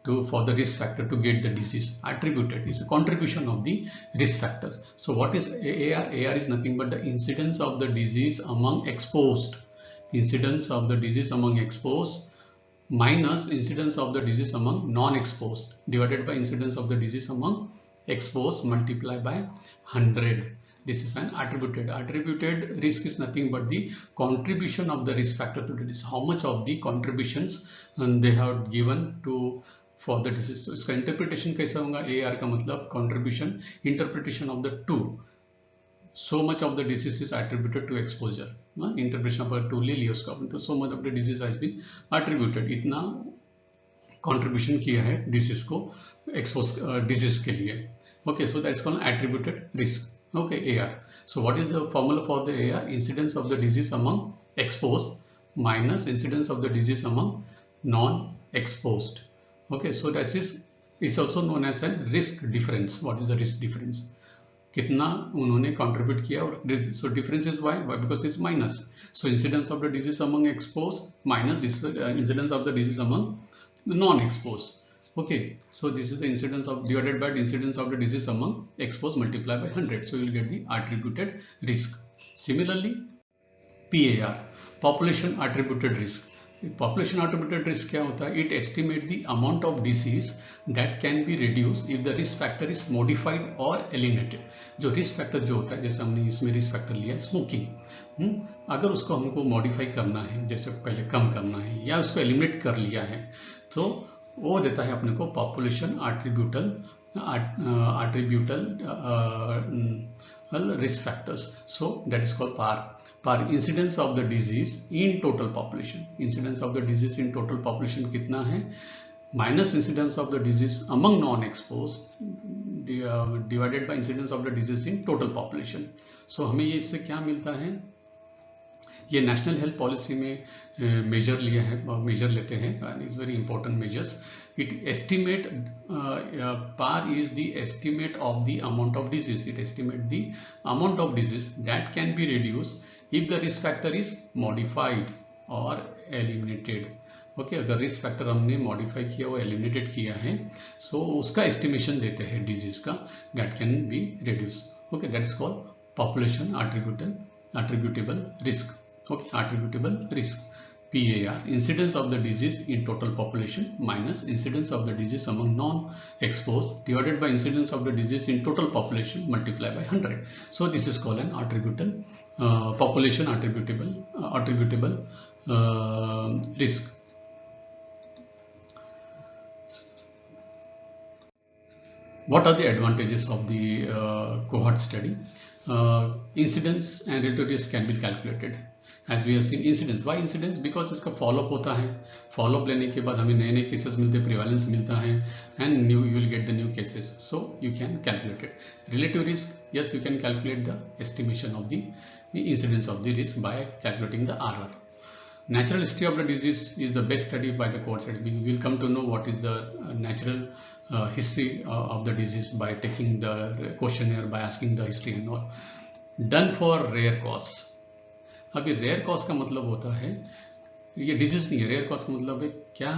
S1: for the risk factor to get the disease. Attributed is a contribution of the risk factors. So what is AR? AR is nothing but the incidence of the disease among exposed. Incidence of the disease among exposed minus incidence of the disease among non-exposed divided by incidence of the disease among exposed multiplied by 100. This is an attributed. Attributed risk is nothing but the contribution of the risk factor to the disease. How much of the contributions they have given to for the disease. So इसका interpretation कैसा होगा? AR का मतलब contribution, interpretation of the two. So much of the disease is attributed to exposure. Interpretation of two ले लिया उसका, तो so much of the disease has been attributed. इतना contribution किया है disease को expose disease के लिए. Okay, so that's called attributed risk. Okay, AR. So what is the formula for the AR? Incidence of the disease among exposed minus incidence of the disease among non-exposed. Okay, so that is also known as a risk difference. What is the risk difference? कितना उन्होंने contribute किया और so difference is why because it's minus. So incidence of the disease among exposed minus this incidence of the disease among non-exposed. Okay, so this is the incidence of divided by the incidence of the disease among exposed multiplied by 100. So you will get the attributed risk. Similarly, PAR, population attributed risk. Population attributed risk क्या होता है? It estimate the amount of disease that can be reduce if the risk factor is modified और eliminated. जो risk factor जो होता है, जैसे हमने इसमें रिस्क फैक्टर लिया है स्मोकिंग, अगर उसको हमको मॉडिफाई करना है, जैसे पहले कम करना है या उसको एलिमिनेट कर लिया है, तो वो देता है अपने को population attributable risk factors. So that is called par incidence of the disease in total population. Incidence of the disease in total population कितना है? Minus incidence of the disease among non-exposed divided by incidence of the disease in total population. So हमें ये इससे क्या मिलता है? ये national health policy में मेजर लिया है, मेजर लेते हैं, and is very important measures. It estimate PAR is the estimate of the amount of disease. It estimate the amount of disease that can be reduce if the risk factor is modified और eliminated. Okay, अगर risk factor हमने modify किया और eliminated किया है, सो उसका estimation देते हैं डिजीज का, that can be reduce. Okay, that is called population attributable risk. Okay, attributable risk, PAR, incidence of the disease in total population minus incidence of the disease among non-exposed divided by incidence of the disease in total population multiplied by 100. So this is called an population attributable risk. What are the advantages of the cohort study? Incidence and relative risk can be calculated. As we have seen, incidence. Why incidence? Because इसका follow up होता है. Follow up लेने के बाद हमें नए नए cases मिलते हैं, प्रिवेलेंस मिलता है, and you will get the new cases. So you can calculate it. Relative risk, yes, you can calculate the estimation of the incidence of the risk by calculating the RR. Natural history of the disease is the best study by the cohort study. We will come to know what is the natural history of the disease by taking the questionnaire, by asking the history and all. Done for rare cause. अभी rare cause का मतलब होता है, ये disease नहीं है, rare cause का मतलब है क्या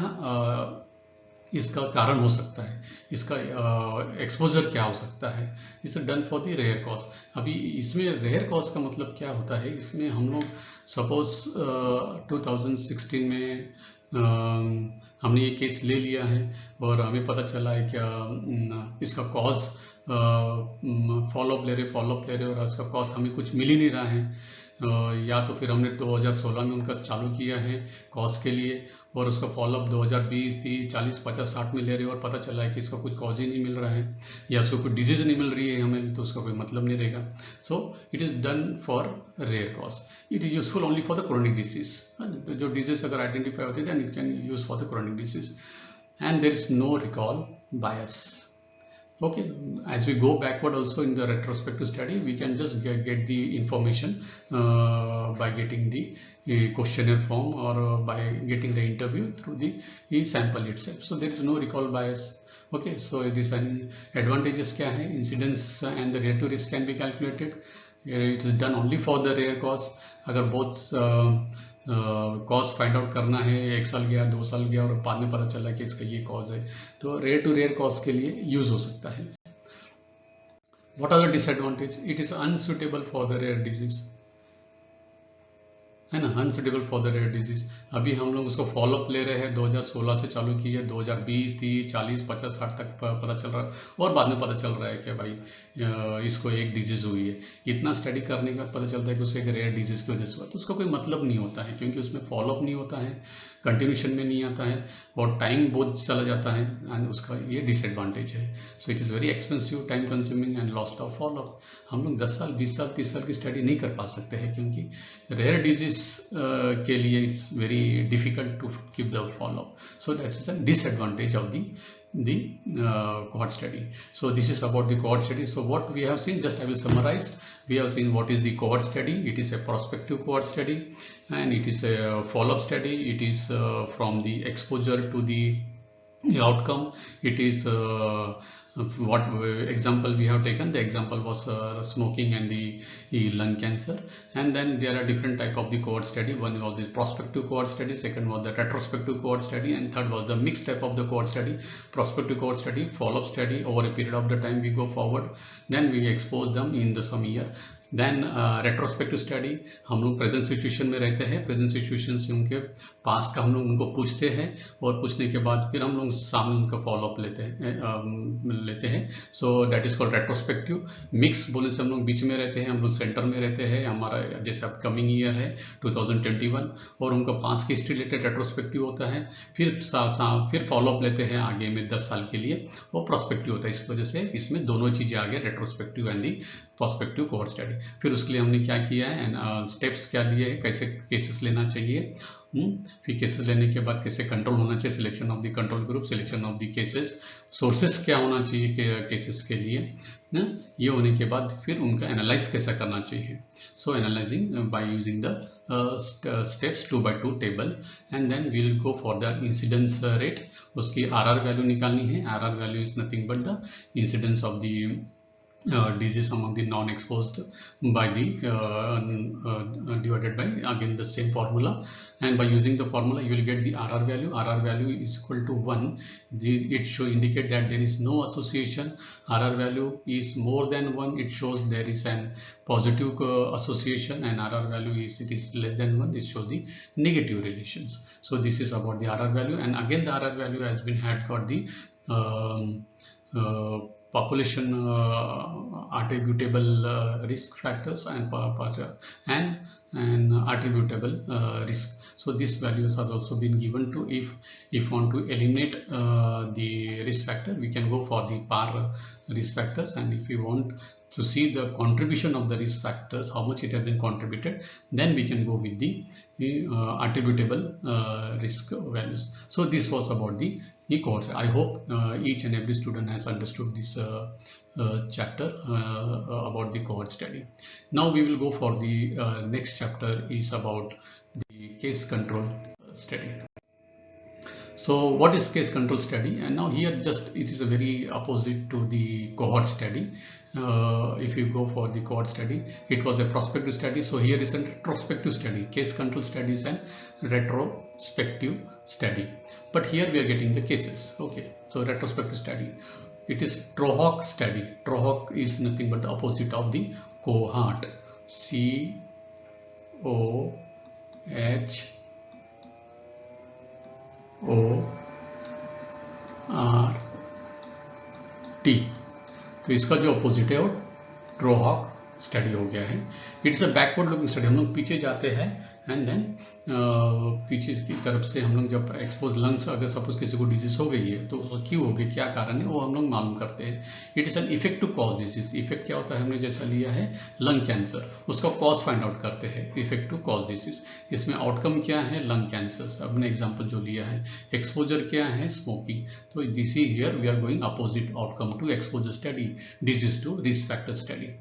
S1: इसका कारण हो सकता है, इसका एक्सपोजर क्या हो सकता है. It's done for the rare cause. अभी इसमें रेयर कॉज का मतलब क्या होता है, इसमें हम लोग सपोज 2016 में हमने ये केस ले लिया है और हमें पता चला है क्या इसका कॉज, फॉलोअप ले रहे और इसका कॉज हमें कुछ मिल ही नहीं रहा है, या तो फिर हमने 2016 में उनका चालू किया है कॉज के लिए और उसका फॉलोअप 2020, 30, 40, 50, 60 में ले रहे और पता चला है कि इसका कुछ कॉज ही नहीं मिल रहा है या उसको कोई डिजीज नहीं मिल रही है हमें, तो उसका कोई मतलब नहीं रहेगा. So it is done for rare cause. It is useful only for the chronic disease. जो डिजीज अगर आइडेंटिफाई होती है then it can use for the chronic disease, and there is no recall bias. Okay, as we go backward also in the retrospective study, we can just get the information by getting the questionnaire form or by getting the interview through the sample itself. So there is no recall bias. Okay, so this advantages क्या है? Incidence and the relative risk can be calculated. It is done only for the rare cause. अगर बहुत cause find out करना है, 1 साल गया, 2 साल गया और बाद में पता चला कि इसका ये कॉज है, तो रेयर टू रेयर कॉज के लिए यूज हो सकता है. What are the disadvantage? It is unsuitable for the rare disease, है ना, unsuitable for the rare disease. अभी हम लोग उसको फॉलोअप ले रहे हैं, 2016 से चालू की है, 2020, 30, 40, 50, 60 तक पता चल रहा है और बाद में पता चल रहा है कि भाई इसको एक डिजीज हुई है. इतना स्टडी करने के बाद पता चलता है कि उसको एक रेयर डिजीज की वजह से हुआ, तो उसका कोई मतलब नहीं होता है क्योंकि उसमें फॉलोअप नहीं होता है, कंटिन्यूशन में नहीं आता है और टाइम बहुत चला जाता है, एंड उसका ये डिसएडवांटेज है. So it is very expensive, time consuming and lost of follow up. हम लोग 10 साल, 20 साल, 30 साल की स्टडी नहीं कर पा सकते हैं क्योंकि रेयर डिजीज के लिए it's very difficult to keep the follow-up. So that is a disadvantage of the cohort study. So this is about the cohort study. So what we have seen, just I will summarize. We have seen what is the cohort study. It is a prospective cohort study and it is a follow-up study. It is from the exposure to the outcome. It is what example we have taken. The example was smoking and the lung cancer, and then there are different type of the cohort study. One was the prospective cohort study, second was the retrospective cohort study, and third was the mixed type of the cohort study. Prospective cohort study, follow-up study, over a period of the time we go forward, then we expose them in the some year. Then retrospective study, हम लोग present situation में रहते हैं, present situation से उनके past का हम लोग उनको पूछते हैं और पूछने के बाद फिर हम लोग सामने उनका फॉलोअप लेते हैं so that is called retrospective. Mix बोलने से हम लोग बीच में रहते हैं, हम लोग सेंटर में रहते हैं, हमारा जैसे अपकमिंग ईयर है 2021 और उनका पास्ट की हिस्ट्री रिलेटेड रेट्रोस्पेक्टिव होता है, फिर फॉलोअप लेते हैं आगे में 10 साल के लिए, वो प्रोस्पेक्टिव होता है। इस वजह से इसमें दोनों चीजें आ गए, retrospective and the prospective cohort study. फिर उसके लिए हमने क्या किया है एंड स्टेप्स क्या लिए हैं, कैसे केसेस लेना चाहिए, फिर केसेस लेने के बाद कैसे कंट्रोल होना चाहिए, selection of the control group, selection of the cases, sources क्या होना चाहिए केसेस के लिए, ये होने के बाद फिर उनका एनालाइज कैसा करना चाहिए। So analysing by using the steps 2x2 table and then we will go for the incidence rate. उसकी RR वैल्यू निकालनी है। RR value is nothing but the incidence of the disease among the non-exposed by the divided by again the same formula, and by using the formula you will get the RR value. RR value is equal to 1. It should indicate that there is no association. RR value is more than 1, it shows there is an positive association, and RR value is it is less than 1, it shows the negative relations. So this is about the RR value, and again the RR value has been got the population attributable risk factors and attributable risk. So these values has also been given to if want to eliminate the risk factor, we can go for the par risk factors, and if we want to see the contribution of the risk factors, how much it has been contributed, then we can go with the attributable risk values. So this was about the cohorts. I hope each and every student has understood this chapter about the cohort study. Now we will go for the next chapter is about the case control study. So what is case control study? And now here just it is a very opposite to the cohort study. If you go for the cohort study, it was a prospective study. So here is a retrospective study. Case control study is an retrospective study. But here we are getting the cases. Okay, so retrospective study. It is TROHOC study. TROHOC is nothing but the opposite of the cohort. COHORT. तो इसका जो opposite है वो ट्रोहॉक study हो गया है। It's a backward looking study. हम लोग पीछे जाते हैं एंड देन पीछे की तरफ से हम लोग जब एक्सपोज लंग्स अगर सपोज किसी को डिजीज हो गई है तो क्यों हो गई, क्या कारण है, वो हम लोग मालूम करते हैं। It is an effect to cause disease. Effect क्या होता है, हमने जैसा लिया है लंग कैंसर, उसका कॉज फाइंड आउट करते हैं, इफेक्ट टू कॉज डिजीज। इसमें आउटकम क्या है, लंग कैंसर। अपने एग्जाम्पल जो लिया है, एक्सपोजर क्या है, स्मोकिंग। तो this here we are going opposite outcome to exposure study, disease to risk factor study.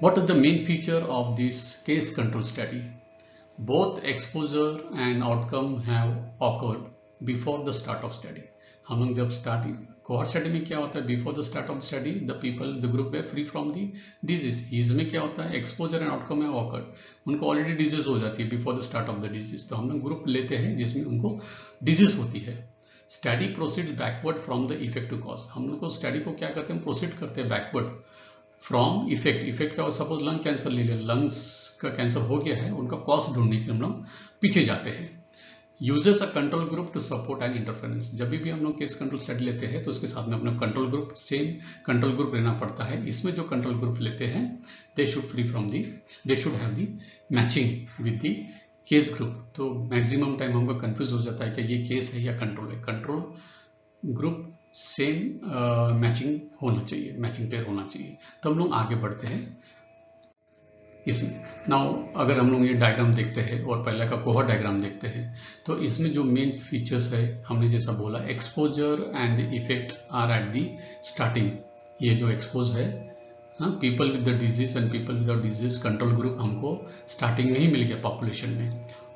S1: What are the main feature of this case control study? Both exposure and outcome have occurred before the start of study. हम लोग जब starting cohort study में क्या होता है, before the start of study the people the group है free from the disease. इसमें क्या होता है, एक्सपोजर एंड आउटकम है ऑकर्ड, उनको ऑलरेडी डिजीज हो जाती है before the start of the disease. तो हम लोग ग्रुप लेते हैं जिसमें उनको डिजीज होती है। Study proceeds backward from the effect to cause. हम लोग को स्टडी को क्या करते हैं, प्रोसीड करते हैं बैकवर्ड फ्रॉम इफेक्ट। इफेक्ट क्या हो, सपोज लंग कैंसर ले लें, लंग्स का कैंसर हो गया है, उनका कॉज ढूंढने के हम लोग पीछे जाते हैं। Uses a control group to support and interference. जब भी हम लोग केस कंट्रोल स्टडी लेते हैं तो उसके साथ में अपना control group, same control group लेना पड़ता है। इसमें जो कंट्रोल ग्रुप लेते हैं they should have the matching with the case group. तो मैक्सिमम टाइम हमको कंफ्यूज हो जाता है कि ये केस है या कंट्रोल है। कंट्रोल ग्रुप सेम मैचिंग होना चाहिए, मैचिंग पेयर होना चाहिए। तो हम लोग आगे बढ़ते हैं इसमें। नाउ अगर हम लोग ये डायग्राम देखते हैं और पहले का कोहॉर्ट डायग्राम देखते हैं तो इसमें जो मेन फीचर्स है, हमने जैसा बोला exposure and effect are at the starting. ये जो एक्सपोज है, people with the disease and people without disease, control group हमको स्टार्टिंग में ही मिल गया पॉपुलेशन में।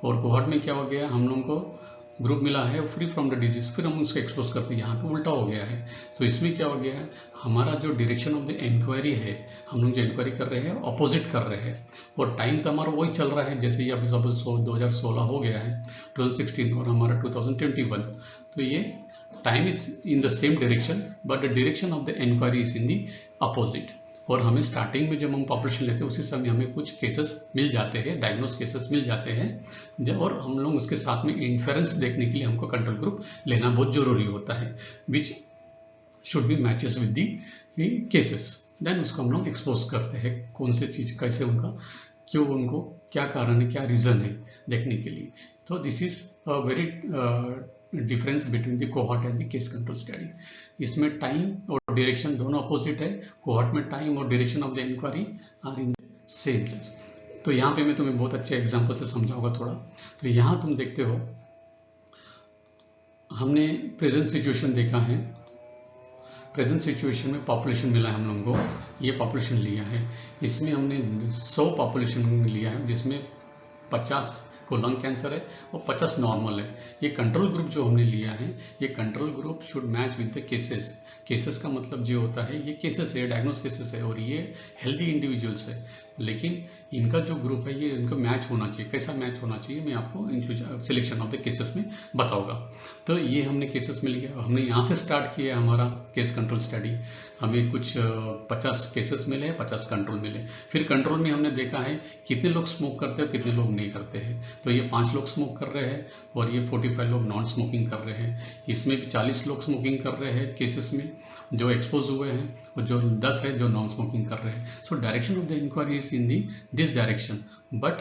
S1: और कोहॉर्ट में क्या हो गया, हम लोग को ग्रुप मिला है फ्री फ्रॉम द डिजीज, फिर हम उसको एक्सपोज करते हैं। यहाँ पे उल्टा हो गया है। तो इसमें क्या हो गया है, हमारा जो डायरेक्शन ऑफ द इंक्वायरी है, हम लोग जो इंक्वायरी कर रहे हैं अपोजिट कर रहे हैं, और टाइम तो हमारा वही चल रहा है। जैसे ही अभी सपोज 2016 हो गया है 2016 और हमारा 2021, तो ये time is in the same direction but the direction of the inquiry is in the opposite. और हमें स्टार्टिंग में जब हम पॉपुलेशन लेते हैं उसी समय हमें कुछ केसेस मिल जाते हैं, डायग्नोस केसेस मिल जाते हैं, और हम लोग उसके साथ में इन्फेरेंस देखने के लिए हमको कंट्रोल ग्रुप लेना बहुत जरूरी होता है, which should be matches with the cases. देन उसको हम लोग एक्सपोज करते हैं कौन सी चीज कैसे उनका, क्यों उनको क्या कारण है, क्या रीजन है देखने के लिए। तो this is a very difference between the cohort and the case control study. इसमें टाइम और डायरेक्शन दोनों अपोजिट है। कोहॉर्ट में टाइम और direction of the inquiry are in same चीज। तो यहाँ पे मैं तुम्हें बहुत अच्छे एग्जांपल से समझाऊंगा थोड़ा। तो यहाँ तुम देखते हो हमने प्रेजेंट सिचुएशन देखा है। प्रेजेंट सिचुएशन में पॉपुलेशन मिला है हम लोगों को, ये पॉपुलेशन लिया है, इसमें हमने 100 पॉपुलेशन लिया है जिसमें 50 को लंग कैंसर है और 50 नॉर्मल है। ये कंट्रोल ग्रुप जो हमने लिया है, ये control group should match with the cases. Cases का मतलब जो होता है ये केसेस है, डायग्नोस केसेस है और ये हेल्दी इंडिविजुअल्स है, लेकिन इनका जो ग्रुप है ये इनको मैच होना चाहिए। कैसा मैच होना चाहिए मैं आपको सिलेक्शन ऑफ द केसेस में बताऊंगा। तो ये हमने केसेस में लिया, हमने यहाँ से स्टार्ट किया हमारा केस कंट्रोल स्टडी। हमें कुछ 50 केसेस मिले हैं, 50 कंट्रोल मिले। फिर कंट्रोल में हमने देखा है कितने लोग स्मोक करते हैं, कितने लोग नहीं करते हैं। तो ये 5 लोग स्मोक कर रहे हैं और ये 45 लोग नॉन स्मोकिंग कर रहे हैं। इसमें भी 40 लोग स्मोकिंग कर रहे हैं केसेस में जो एक्सपोज हुए हैं, और जो 10 है जो नॉन स्मोकिंग कर रहे हैं। So direction of the inquiry is in the this direction, but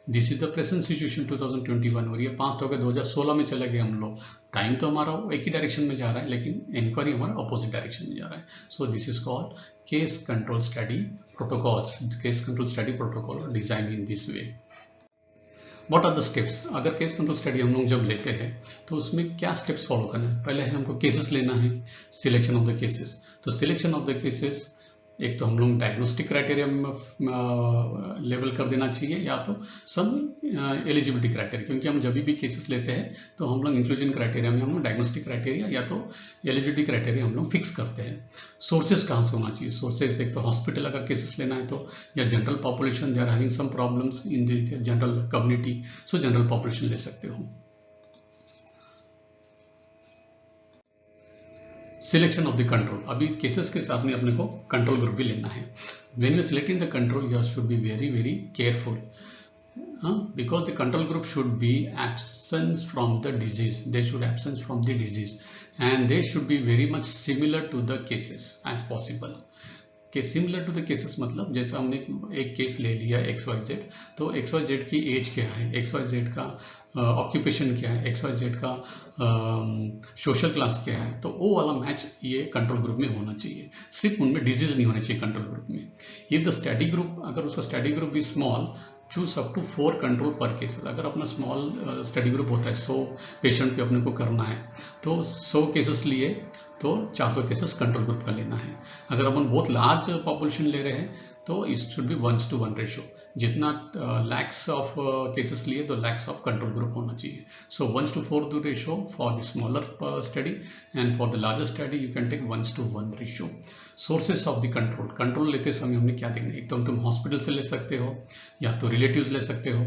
S1: this is the present situation 2021 और ये पास्ट हो गया 2016 में चले गए हम लोग। टाइम तो हमारा एक ही डायरेक्शन में जा रहा है लेकिन इंक्वायरी हमारा अपोजिट डायरेक्शन में जा रहा है। So this is called case control study protocols. Case control study protocol design in this way. What are the steps? अगर केस कंट्रोल स्टडी हम लोग जब लेते हैं तो उसमें क्या स्टेप्स फॉलो करना है? पहले है हमको केसेस लेना है, सिलेक्शन ऑफ द केसेस। तो सिलेक्शन ऑफ द केसेस एक तो हम लोग डायग्नोस्टिक क्राइटेरिया में लेवल कर देना चाहिए, या तो सम एलिजिबिलिटी क्राइटेरिया, क्योंकि हम जब भी केसेस लेते हैं तो हम लोग इंक्लूजन क्राइटेरिया में हम लोग डायग्नोस्टिक क्राइटेरिया या तो एलिजिबिलिटी क्राइटेरिया हम लोग फिक्स करते हैं। सोर्सेज कहाँ से होना चाहिए? सोर्सेज एक तो हॉस्पिटल अगर केसेस लेना है तो, या general population they are having some problems in the general community, so general population ले सकते हो। सिलेक्शन ऑफ द कंट्रोल, अभी केसेस के साथ में अपने को कंट्रोल ग्रुप भी लेना है। When you selecting the control you should be very very careful, because the control group should be absent from the disease. They should absent from the disease and they should be very much similar to the cases as possible. Similar to the cases मतलब जैसे हमने एक case ले लिया XYZ, तो XYZ की as क्या है, XYZ का ऑक्यूपेशन क्या है, XYZ का सोशल क्लास क्या है, तो वो वाला मैच ये कंट्रोल ग्रुप में होना चाहिए। सिर्फ उनमें डिजीज नहीं होना चाहिए कंट्रोल ग्रुप में। ये द स्टडी ग्रुप, अगर उसका स्टडी ग्रुप भी small, choose up to 4 control per case. अगर अपना स्मॉल स्टडी ग्रुप होता है 100 पेशेंट पे अपने को करना है तो 100 केसेस लिए तो 400 केसेस कंट्रोल ग्रुप का लेना है। अगर अपन बहुत लार्ज पॉपुलेशन ले रहे हैं तो इट शुड बी 1:1 रेशियो। जितना लैक्स ऑफ केसेस लिए तो लैक्स ऑफ कंट्रोल ग्रुप होना चाहिए। So 1:4 the ratio for the smaller study and for the larger study you can take 1:1 ratio. Sources of the control, control लेते समय हमने क्या देखना है? एक तो तुम हॉस्पिटल से ले सकते हो या तो रिलेटिव्स ले सकते हो।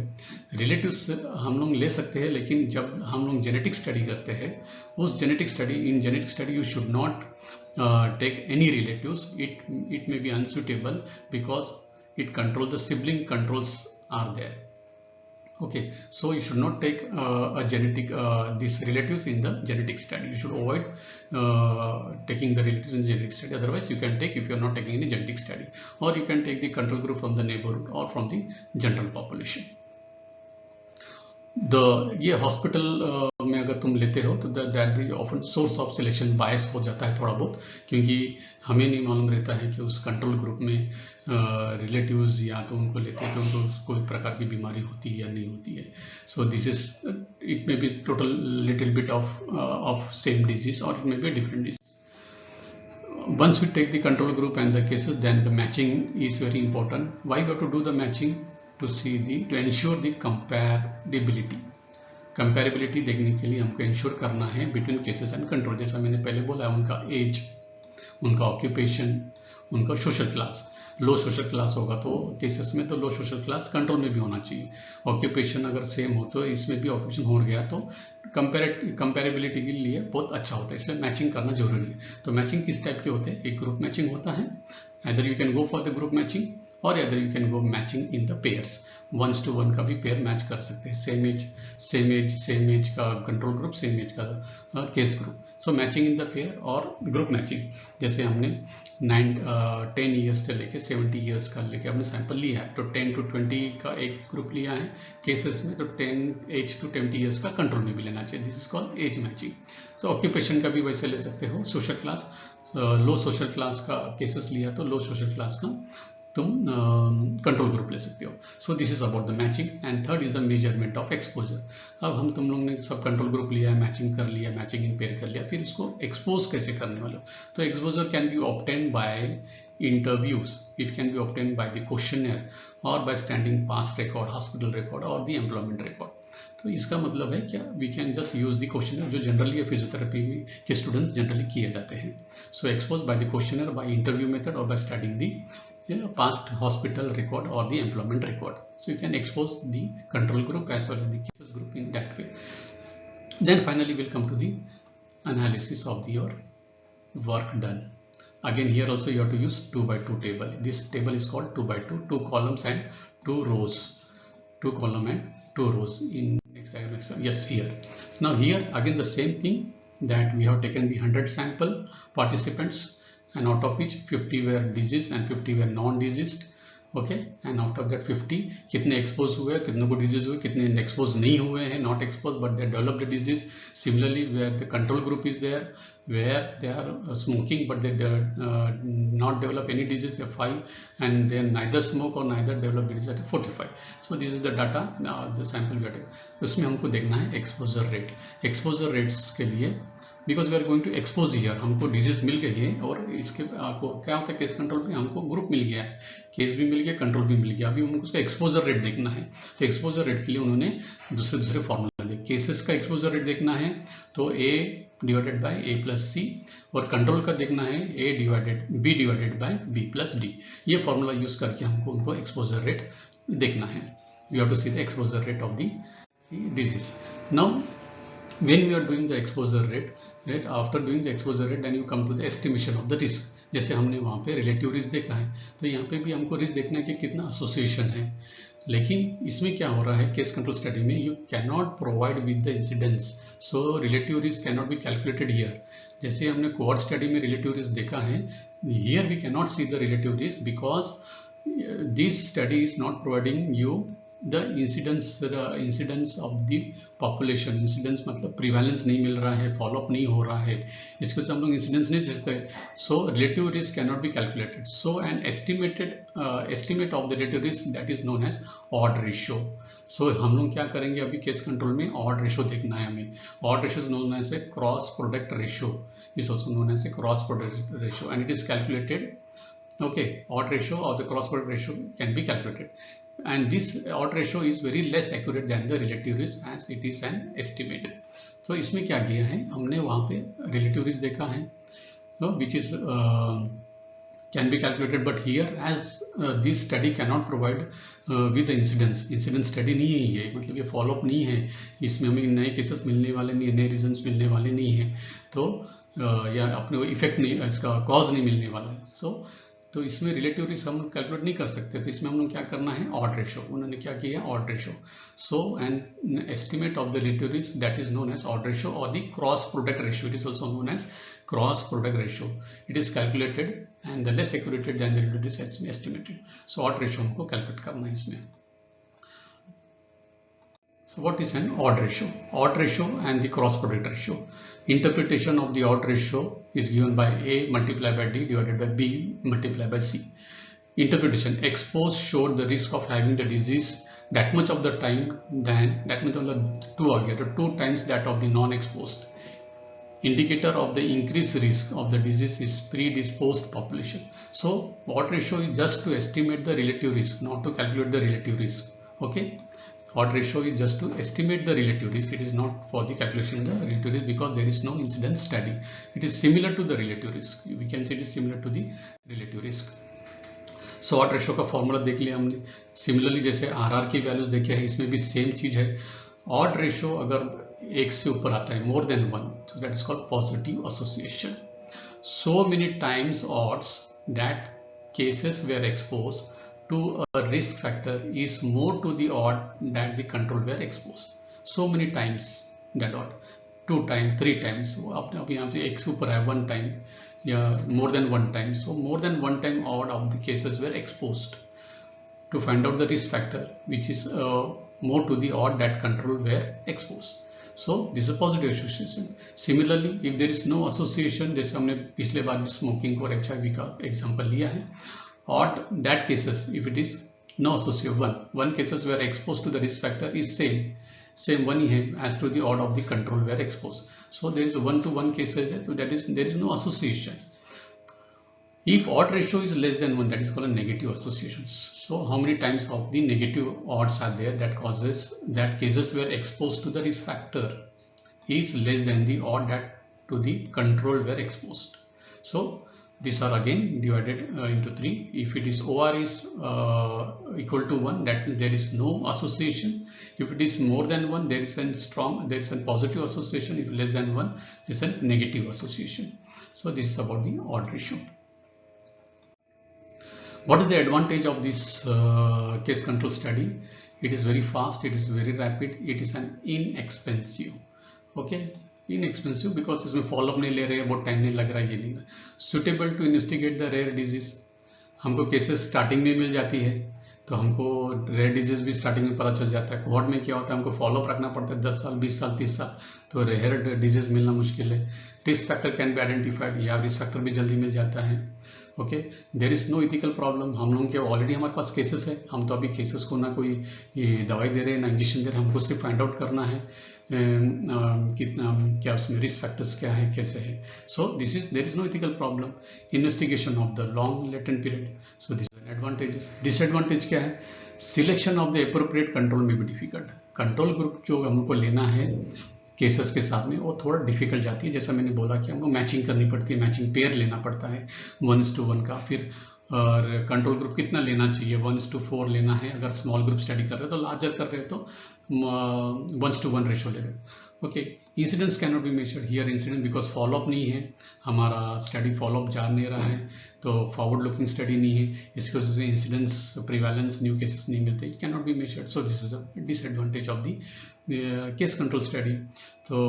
S1: रिलेटिव्स हम लोग ले सकते हैं, लेकिन जब हम लोग जेनेटिक स्टडी करते हैं उस genetic study you should not take any relatives. It may be unsuitable because it control the sibling controls are there. Okay, so you should not take a genetic these relatives in the genetic study. You should avoid taking the relatives in genetic study. Otherwise you can take, if you are not taking any genetic study, or you can take the control group from the neighborhood or from the general population. ये hospital में अगर तुम लेते हो तो that often source of selection bias हो जाता है थोड़ा बहुत, क्योंकि हमें नहीं मालूम रहता है कि उस कंट्रोल ग्रुप में रिलेटिव्स या तो उनको लेते हैं तो उनको कोई प्रकार की बीमारी होती है या नहीं होती है। So this is it may be total little bit of same disease और it may be different disease. Once we take the control group and the cases, then the matching is very important. Why we have to do the matching? To ensure the comparability. Comparability देखने के लिए हमको ensure करना है between cases and control. जैसा मैंने पहले बोला, उनका एज, उनका ऑक्यूपेशन, उनका social class. Low social class होगा तो केसेस में तो लो सोशल क्लास कंट्रोल में भी होना चाहिए। ऑक्यूपेशन अगर सेम हो तो इसमें भी ऑक्यूपेशन हो गया तो कंपेरेबिलिटी के लिए बहुत अच्छा होता है, इसलिए मैचिंग करना जरूरी है। तो मैचिंग किस टाइप के होते हैं? एक ग्रुप मैचिंग होता है, either you can go for the group matching or either you can go matching in the pairs, 1:1 का भी पेयर मैच कर सकते हैं, सेम एज का कंट्रोल ग्रुप, सेम एज का case group. So matching in the pair और group matching, जैसे हमने 10 ईयर्स से लेके 70 ईयर्स का लेके हमने सैंपल लिया है, तो 10 to 20 का एक ग्रुप लिया है केसेस में, तो 10 एज to 20 ईयर्स का कंट्रोल में भी लेना चाहिए, this is called age matching. So occupation का भी वैसे ले सकते हो। Social class, low social class का केसेस लिया तो लो सोशल क्लास का तुम कंट्रोल ग्रुप ले सकते हो। सो this is about the matching and third is the measurement of exposure. अब हम तुम लोग ने सब कंट्रोल ग्रुप लिया है, मैचिंग कर लिया, मैचिंग इन पेयर कर लिया, फिर इसको एक्सपोज कैसे करने वाले हो? तो exposure can be obtained by interviews, it can be obtained by the questionnaire or by standing past record, hospital record or the employment record। तो इसका मतलब है क्या, we can just use the questionnaire जो जनरली फिजियोथेरेपी के students generally किए जाते हैं। So expose by the questionnaire, by interview method और by studying the past hospital record or the employment record। So you can expose the control group as well as the cases group in that way। Then finally we'll come to the analysis of your work done। Again here also you have to use 2x2 table। This table is called 2x2, 2 columns and 2 rows, 2 column and 2 rows in next diagram, yes here। So now here again the same thing, that we have taken the 100 sample participants and out of which 50 were diseased and 50 were non-diseased, okay, and out of that 50 कितने expose हुए, कितनों को disease हुए, कितने expose नहीं हुए हैं, not expose but they developed the disease. Similarly where the control group is there, where they are smoking but they not develop any disease, they are 5, and they neither smoke or neither develop disease at 45। so this is the data, the sample we are taking। उसमें हमको देखना है exposure rate. Exposure rates के लिए because we are going to expose here, हमको disease मिल गई है और इसके आपको क्या होता है केस कंट्रोल में हमको ग्रुप मिल गया है, केस भी मिल गया, कंट्रोल भी मिल गया, अभी उनको उसका एक्सपोजर रेट देखना है। तो एक्सपोजर रेट के लिए उन्होंने दूसरे फॉर्मूला दिए। केसेस का एक्सपोजर रेट देखना है तो A divided by A plus C, और कंट्रोल का देखना है B divided by B plus D। ये फॉर्मूला यूज करके हमको उनको एक्सपोजर रेट देखना है। We have to see the exposure rate of the disease. Now when we are doing the exposure rate, right, after doing the exposure rate then you come to the estimation of the risk। जैसे हमने वहाँ पे relative risk देखा है, तो यहाँ पे भी हमको रिस्क देखना है कि कितना एसोसिएशन है। लेकिन इसमें क्या हो रहा है, केस कंट्रोल स्टडी में you can not provide with the incidence, so relative risk can not be calculated here. जैसे हमने कोहॉर्ट स्टडी में रिलेटिव रिस्क देखा है, here we can not see the relative risk because this study is not providing you the incidence of the population। Incidence मतलब prevalence नहीं मिल रहा है, फॉलोअप नहीं हो रहा है, इसके वजह हम लोग इंसिडेंस नहीं देखते। So relative risk can not be calculated, so an estimate of the relative risk that is known as odd ratio. सो हम लोग क्या करेंगे, अभी केस कंट्रोल में ऑड रेशियो देखना है हमें। Odd ratio is known as a cross product ratio, is also known as a cross product ratio and it is calculated, okay, odd ratio or the cross product ratio can be calculated, and this odd ratio is very less accurate than the relative risk as it is an estimate। तो इसमें क्या किया है हमने, वहाँ पे relative risk देखा है, which is can be calculated, but here as this study cannot provide with the incidence study नहीं है ये, मतलब ये फॉलोअप नहीं है, इसमें हमें नए केसेस मिलने वाले नहीं है, नए रीजंस मिलने वाले नहीं है, तो या अपने इफेक्ट नहीं, इसका कॉज नहीं मिलने वाला है। तो इसमें रिलेटिव रिस्क हम कैलकुलेट नहीं कर सकते, तो इसमें हम लोग क्या करना है, ऑड रेशियो। उन्होंने क्या किया, odd ratio. So an estimate of the relative risk that is known as odd ratio और the cross product ratio, it is also known as cross product ratio. It is calculated and the less accurated than the relative risk has been estimated. So odd ratio हमको calculate करना है इसमें। So what is an odd ratio? Odd ratio and the cross product ratio. Interpretation of the odd ratio is given by A multiplied by D divided by B multiplied by C. Interpretation: exposed showed the risk of having the disease that much of the time than that much of the 2 times that of the non-exposed. Indicator of the increased risk of the disease is predisposed population. So odd ratio is just to estimate the relative risk, not to calculate the relative risk. Okay. Odd ratio is just to estimate the relative risk. It is not for the calculation of the relative risk because there is no incidence study. It is similar to the relative risk. We can say it is similar to the relative risk. So odd ratio का formula देख लिया हमने। Similarly जैसे RR की values देखे हैं, इसमें भी सेम चीज है। ऑड रेशो अगर एक से ऊपर आता है, more than 1, so that is called positive association. So many times odds that cases were exposed to a risk factor is more to the odd that the control were exposed. So many times that odd, 2 times 3 times, अब यहाँ से एक से ऊपर है 1 time या more than 1 time, so more than 1 time odd of the cases were exposed to find out the risk factor, which is more to the odd that control were exposed. So this is a positive association. Similarly, if there is no association, जैसे हमने पिछले बार भी smoking और HIV का example लिया है, odd that cases if it is no association, one cases were exposed to the risk factor is same one ही है as to the odd of the control were exposed. So there is a 1-to-1 cases है, so that is there is no association. If odd ratio is less than 1, that is called a negative association. So how many times of the negative odds are there that causes that cases were exposed to the risk factor is less than the odd that to the control were exposed. So these are again divided into 3. If it is OR is equal to 1, that there is no association. If it is more than 1, there is a positive association. If less than 1, there is a negative association. So this is about the odd ratio. What is the advantage of this case control study? It is very fast, it is very rapid, it is an inexpensive. Okay, inexpensive because इसमें follow up नहीं ले रहे हैं, बहुत time नहीं लग रहा है, ये नहीं। Suitable to investigate the rare disease, हमको केसेस स्टार्टिंग में मिल जाती है, तो हमको रेयर डिजीज भी स्टार्टिंग में पता चल जाता है। कोहॉर्ट में क्या होता है, हमको फॉलोअप रखना पड़ता है 10 साल 20 साल 30 साल, तो रेयर डिजीज मिलना मुश्किल है। Risk factor can be identified, या रिस्क फैक्टर भी जल्दी मिल जाता है। Okay, there is no ethical problem, हम लोगों के ऑलरेडी हमारे पास केसेस है, हम तो अभी केसेस को ना कोई दवाई दे रहे हैं ना इंजेक्शन दे रहे हैं, हमको सिर्फ फाइंड आउट करना है कितना क्या उसमें रिस्क फैक्टर्स क्या है, कैसे है। So this is there is no ethical problem, investigation of the long latent period. So this is advantages. Disadvantage क्या है, selection of the appropriate control में भी डिफिकल्ट। कंट्रोल ग्रुप जो हमको लेना है केसेस के साथ में, वो थोड़ा डिफिकल्ट जाती है। जैसा मैंने बोला कि हमको मैचिंग करनी पड़ती है, मैचिंग पेयर लेना पड़ता है 1:1 का। फिर और कंट्रोल ग्रुप कितना लेना चाहिए, 1:4 लेना है। अगर स्मॉल ग्रुप स्टडी कर रहे हो तो, लार्जर कर रहे हो तो 1:1 रेशो ले रहे हो। Okay, incidents can not be measured here, incident because follow up नहीं है, हमारा स्टडी फॉलोअप जा नहीं रहा है, तो फॉरवर्ड लुकिंग स्टडी नहीं है, इसकी वजह से इंसिडेंट्स प्रिवेलेंस न्यू केसेस नहीं मिलते, it can not be measured. So this is a disadvantage of the case control study. So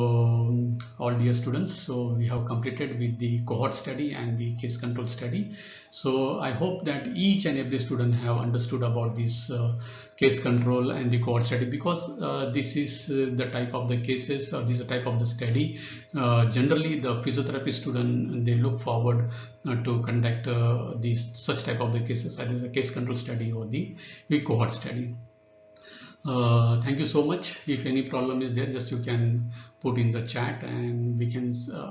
S1: all dear students, so we have completed with the cohort study and the case control study. So I hope that each and every student have understood about this case control and the cohort study, because this is the type of the cases, or this is the type of the study generally the physiotherapy student they look forward to conduct such type of the cases, either the case control study or the cohort study. Thank you so much. If any problem is there, just you can put in the chat and we can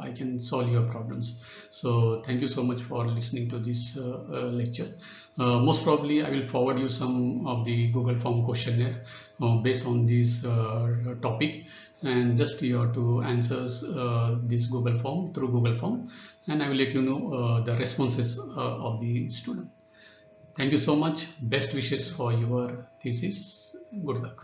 S1: I can solve your problems. So thank you so much for listening to this lecture. Most probably I will forward you some of the Google form questionnaire based on this topic, and just you have to answer this Google form through Google form, and I will let you know the responses of the student. Thank you so much. Best wishes for your thesis. Good luck.